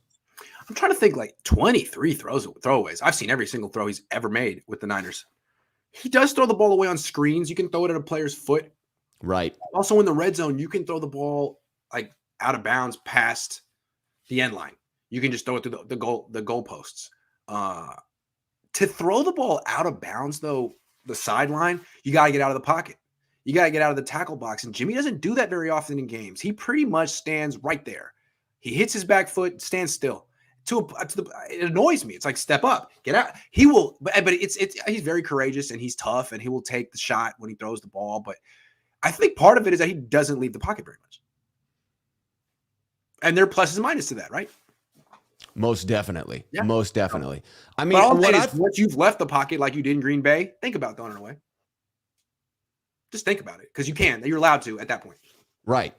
I'm trying to think, like 23 throwaways. I've seen every single throw he's ever made with the Niners. He does throw the ball away on screens. You can throw it at a player's foot. Right. Also in the red zone, you can throw the ball like out of bounds past the end line. You can just throw it through the goal posts. To throw the ball out of bounds, though, the sideline, you got to get out of the pocket. You got to get out of the tackle box. And Jimmy doesn't do that very often in games. He pretty much stands right there. He hits his back foot, stands still. It annoys me. It's like, step up, get out. He will, but he's very courageous and he's tough and he will take the shot when he throws the ball. But I think part of it is that he doesn't leave the pocket very much. And there are pluses and minuses to that, right? Most definitely. Yeah. Most definitely. I mean, once you've left the pocket like you did in Green Bay, think about throwing it away. Just think about it because you can. You're allowed to at that point. Right.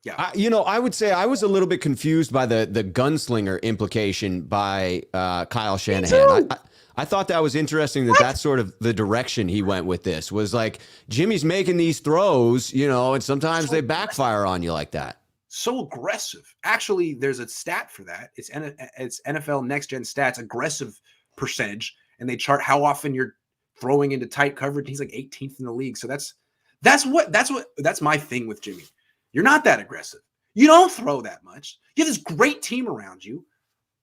Yeah. I would say I was a little bit confused by the gunslinger implication by Kyle Shanahan. I thought that was interesting that's sort of the direction he went with this was like Jimmy's making these throws, and sometimes they backfire on you like that. So aggressive. Actually, there's a stat for that. It's NFL Next Gen Stats aggressive percentage, and they chart how often you're throwing into tight coverage. He's like 18th in the league. So that's my thing with Jimmy. You're not that aggressive. You don't throw that much. You have this great team around you.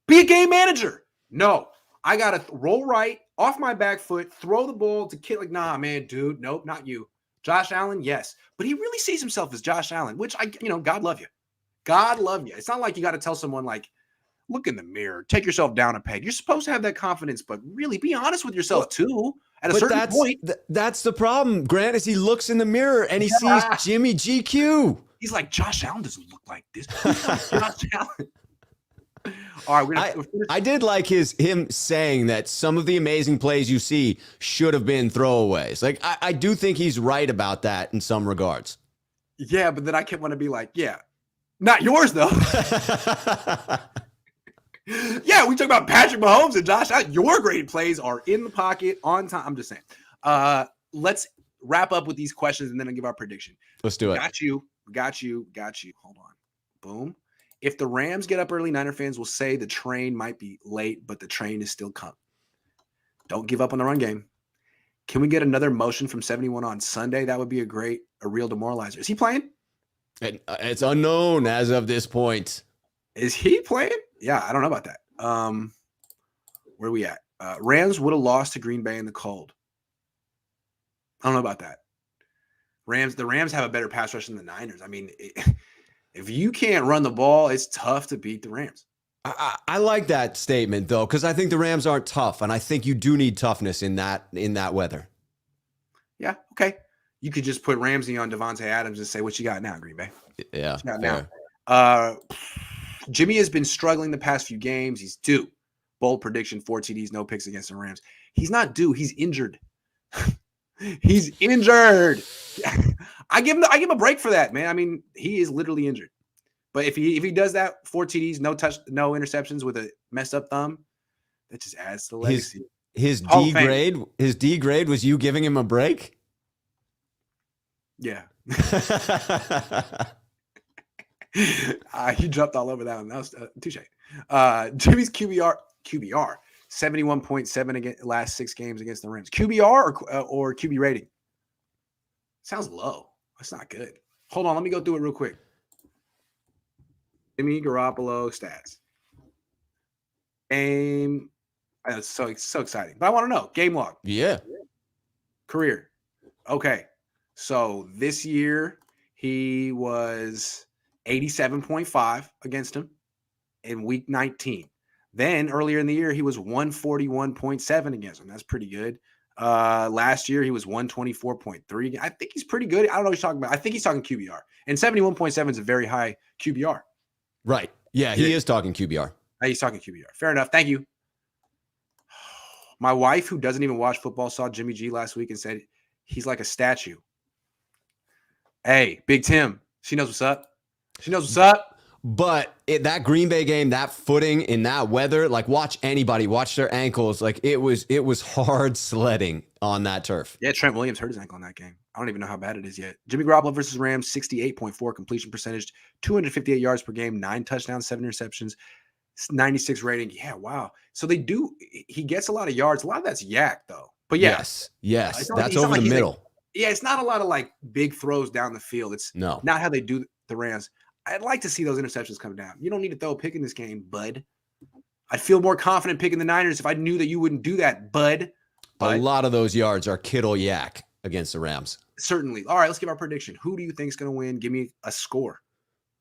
Be a game manager. No, I got to roll right off my back foot, throw the ball to kid. Like, nah, man, dude, nope, not you. Josh Allen, yes. But he really sees himself as Josh Allen, which God love you. God love you. It's not like you got to tell someone like, look in the mirror, take yourself down a peg. You're supposed to have that confidence, but really be honest with yourself too. At a certain point. That's the problem, Grant, is he looks in the mirror and he sees Jimmy GQ. He's like, Josh Allen doesn't look like this. Josh Allen. All right, I did like him saying that some of the amazing plays you see should have been throwaways. Like I do think he's right about that in some regards. Yeah, but then I kept want to be like, yeah, not yours though. Yeah, we talk about Patrick Mahomes and Josh Allen. Your great plays are in the pocket on time. I'm just saying. Let's wrap up with these questions and then I'll give our prediction. Let's do it. Got you. Hold on. Boom. If the Rams get up early, Niner fans will say the train might be late, but the train is still coming. Don't give up on the run game. Can we get another motion from 71 on Sunday? That would be a real demoralizer. Is he playing? It's unknown as of this point. Is he playing? Yeah, I don't know about that. Where are we at? Rams would have lost to Green Bay in the cold. I don't know about that. The Rams have a better pass rush than the Niners. I mean, if you can't run the ball, it's tough to beat the Rams. I like that statement though, because I think the Rams aren't tough, and I think you do need toughness in that weather. Yeah, okay. You could just put Ramsey on Devontae Adams and say, "What you got now, Green Bay?" Yeah, now. Jimmy has been struggling the past few games. He's due. Bold prediction: 4 TDs, no picks against the Rams. He's not due. He's injured. He's injured. I give him a break for that, man. I mean, he is literally injured. But if he does that, 4 TDs, no interceptions with a messed up thumb, that just adds to the legacy. His D grade was you giving him a break? Yeah. He jumped all over that one. That was touche. Jimmy's QBR 71.7 against last 6 games against the Rams. QBR or QB rating? Sounds low. That's not good. Hold on, let me go through it real quick. Jimmy Garoppolo stats. Game. It's so exciting. But I want to know. Game log. Yeah. Career. Okay. So this year he was 87.5 against him in week 19. Then earlier in the year, he was 141.7 against him. That's pretty good. Last year, he was 124.3. I think he's pretty good. I don't know what he's talking about. I think he's talking QBR. And 71.7 is a very high QBR. Right. Yeah, he is talking QBR. He's talking QBR. Fair enough. Thank you. My wife, who doesn't even watch football, saw Jimmy G last week and said he's like a statue. Hey, Big Tim. She knows what's up. But that Green Bay game, that footing in that weather, like watch their ankles. Like it was hard sledding on that turf. Yeah, Trent Williams hurt his ankle in that game. I don't even know how bad it is yet. Jimmy Garoppolo versus Rams, 68.4 completion percentage, 258 yards per game, 9 touchdowns, 7 interceptions, 96 rating. Yeah, wow. So he gets a lot of yards. A lot of that's yak though. But yeah. Yes. That's over the middle. It's not a lot of like big throws down the field. It's not how they do the Rams. I'd like to see those interceptions come down. You don't need to throw a pick in this game, bud. I'd feel more confident picking the Niners if I knew that you wouldn't do that, bud. A lot of those yards are Kittle yak. against the Rams. Certainly. All right, let's give our prediction. Who do you think is going to win? Give me a score.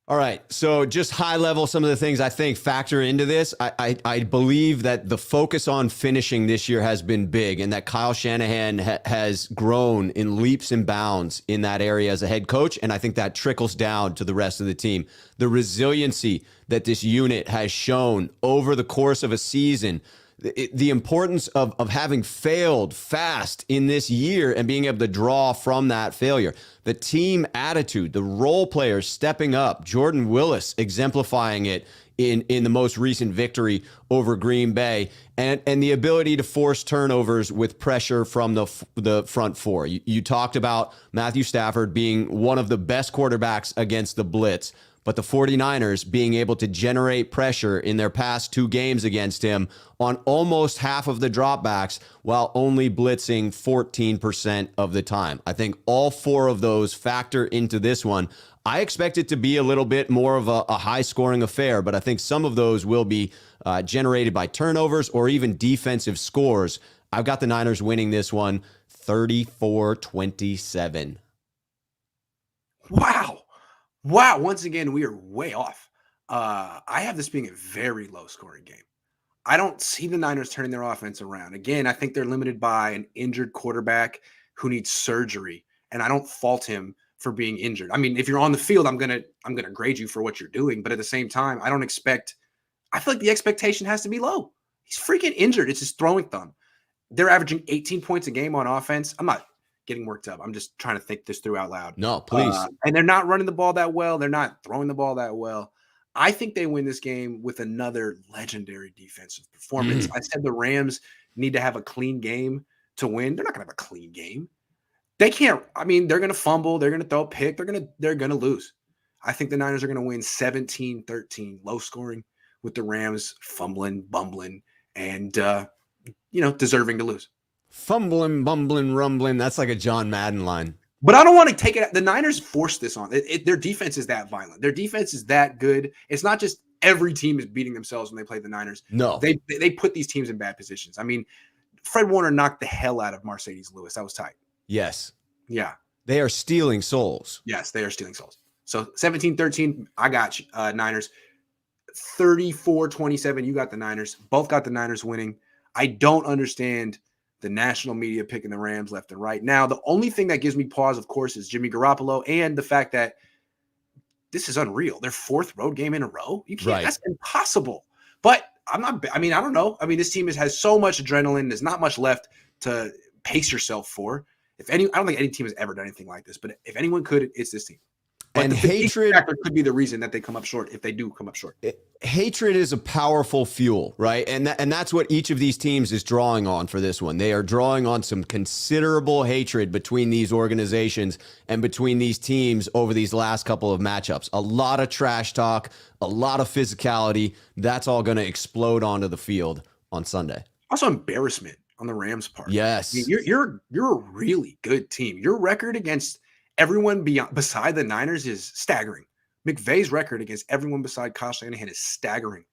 All right. So just high level, some of the things I think factor into this. I believe that the focus on finishing this year has been big, and that Kyle Shanahan has grown in leaps and bounds in that area as a head coach. And I think that trickles down to the rest of the team. The resiliency that this unit has shown over the course of a season, the importance of having failed fast in this year and being able to draw from that failure, the team attitude, the role players stepping up, Jordan Willis exemplifying it in the most recent victory over Green Bay, and the ability to force turnovers with pressure from the front four. You talked about Matthew Stafford being one of the best quarterbacks against the blitz, but the 49ers being able to generate pressure in their past 2 games against him on almost half of the dropbacks while only blitzing 14% of the time. I think all 4 of those factor into this one. I expect it to be a little bit more of a high-scoring affair, but I think some of those will be generated by turnovers or even defensive scores. I've got the Niners winning this one 34-27. Wow. Once again, we are way off. I have this being a very low scoring game. I don't see the Niners turning their offense around. Again, I think they're limited by an injured quarterback who needs surgery, and I don't fault him for being injured. I mean, if you're on the field, I'm gonna grade you for what you're doing, but at the same time, I feel like the expectation has to be low. He's freaking injured. It's his throwing thumb. They're averaging 18 points a game on offense. I'm not getting worked up. I'm just trying to think this through out loud. No, please. And they're not running the ball that well. They're not throwing the ball that well. I think they win this game with another legendary defensive performance. I said the Rams need to have a clean game to win. They're not going to have a clean game. They can't. I mean, they're going to fumble. They're going to throw a pick. They're going to lose. I think the Niners are going to win 17-13, low scoring, with the Rams fumbling, bumbling, and deserving to lose. Fumbling, bumbling, rumbling. That's like a John Madden line. But I don't want to take it. The Niners forced this on. Their defense is that violent. Their defense is that good. It's not just every team is beating themselves when they play the Niners. No. They put these teams in bad positions. I mean, Fred Warner knocked the hell out of Mercedes Lewis. That was tight. Yes. Yeah. They are stealing souls. Yes, they are stealing souls. So 17-13, I got you, Niners. 34-27, you got the Niners. Both got the Niners winning. I don't understand the national media picking the Rams left and right. Now, the only thing that gives me pause, of course, is Jimmy Garoppolo and the fact that this is unreal. Their 4th road game in a row. You can't. Right. That's impossible. But I don't know. I mean, this team has so much adrenaline. There's not much left to pace yourself for. I don't think any team has ever done anything like this. But if anyone could, it's this team. But and the hatred factor could be the reason that they come up short if they do come up short. Hatred is a powerful fuel, right? And that's what each of these teams is drawing on for this one. They are drawing on some considerable hatred between these organizations and between these teams over these last couple of matchups. A lot of trash talk, a lot of physicality. That's all going to explode onto the field on Sunday. Also, embarrassment on the Rams' part. Yes, I mean, you're a really good team. Your record against everyone beside the Niners is staggering. McVay's record against everyone beside Kyle Shanahan is staggering.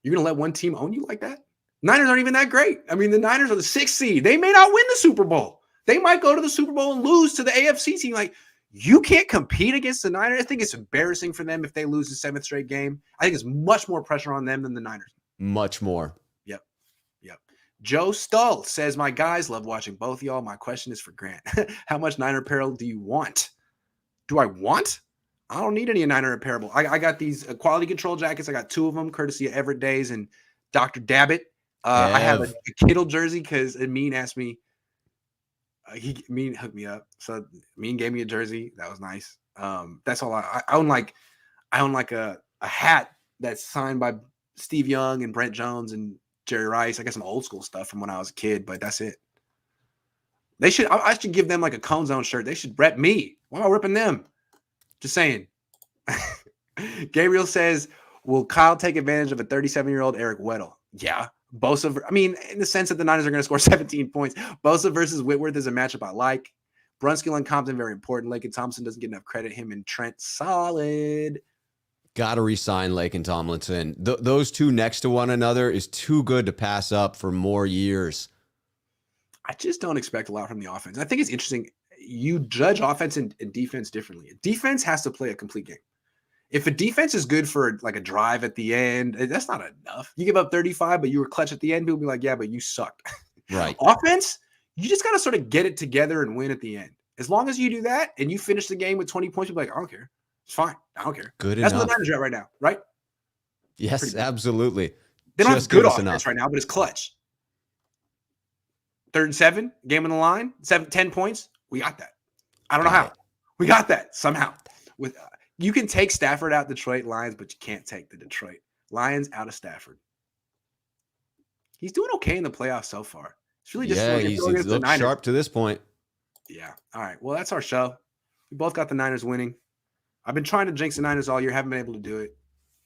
You're going to let one team own you like that? Niners aren't even that great. I mean, the Niners are the 6th seed. They may not win the Super Bowl. They might go to the Super Bowl and lose to the AFC team. Like, you can't compete against the Niners. I think it's embarrassing for them if they lose the 7th straight game. I think it's much more pressure on them than the Niners. Much more. Yep. Joe Stull says, my guys, love watching both of y'all. My question is for Grant. How much Niner apparel do you want? Do I want? I don't need any Niner apparel. I got these quality control jackets. I got 2 of them, courtesy of Everett Days and Dr. Dabbit. I have a Kittle jersey because Amin asked me. Amin hooked me up. So Amin gave me a jersey. That was nice. That's all I own. I own a hat that's signed by Steve Young and Brent Jones and Jerry Rice. I got some old school stuff from when I was a kid, but that's it. I should give them like a Cone Zone shirt. They should rep me. Why am I ripping them? Just saying. Gabriel says, will Kyle take advantage of a 37-year-old Eric Weddle? Yeah. In the sense that the Niners are going to score 17 points. Bosa versus Whitworth is a matchup I like. Brunskill and Compton, very important. Laken Thompson doesn't get enough credit. Him and Trent, solid. Got to re-sign Laken Tomlinson. Those two next to one another is too good to pass up for more years. I just don't expect a lot from the offense. I think it's interesting. You judge offense and defense differently. Defense has to play a complete game. If a defense is good for like a drive at the end, that's not enough. You give up 35, but you were clutch at the end. People be like, yeah, but you sucked. Right. Offense, you just got to sort of get it together and win at the end. As long as you do that and you finish the game with 20 points, you'll be like, I don't care. It's fine. I don't care. Good That's enough. what the Niners are at right now, right? Yes, absolutely. They don't Just have good give us offense enough. right now, but it's clutch. 3rd and 7, game on the line, 10 points. We got that. I don't know how. We got that somehow. With you can take Stafford out Detroit Lions, but you can't take the Detroit Lions out of Stafford. He's doing okay in the playoffs so far. It's really just he's looked sharp to this point. Yeah. All right. Well, that's our show. We both got the Niners winning. I've been trying to jinx the Niners all year. Haven't been able to do it.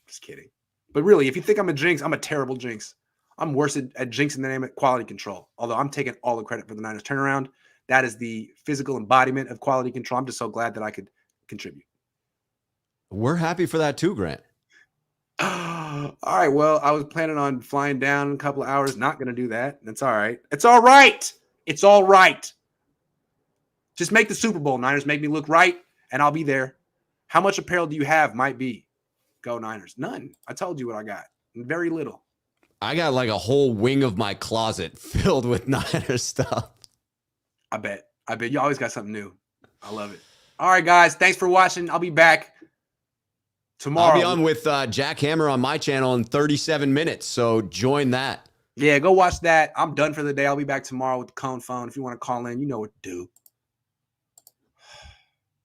Just kidding. But really, if you think I'm a jinx, I'm a terrible jinx. I'm worse at jinxing the name of quality control. Although I'm taking all the credit for the Niners turnaround. That is the physical embodiment of quality control. I'm just so glad that I could contribute. We're happy for that too, Grant. All right. Well, I was planning on flying down in a couple of hours. Not going to do that. That's all right. It's all right. It's all right. Just make the Super Bowl, Niners. Make me look right, and I'll be there. How much apparel do you have? Might be. Go Niners. None. I told you what I got. Very little. I got like a whole wing of my closet filled with Niners stuff. I bet. You always got something new. I love it. All right, guys. Thanks for watching. I'll be back tomorrow. I'll be on with Jack Hammer on my channel in 37 minutes, so join that. Yeah, go watch that. I'm done for the day. I'll be back tomorrow with the Cohn phone. If you want to call in, you know what to do.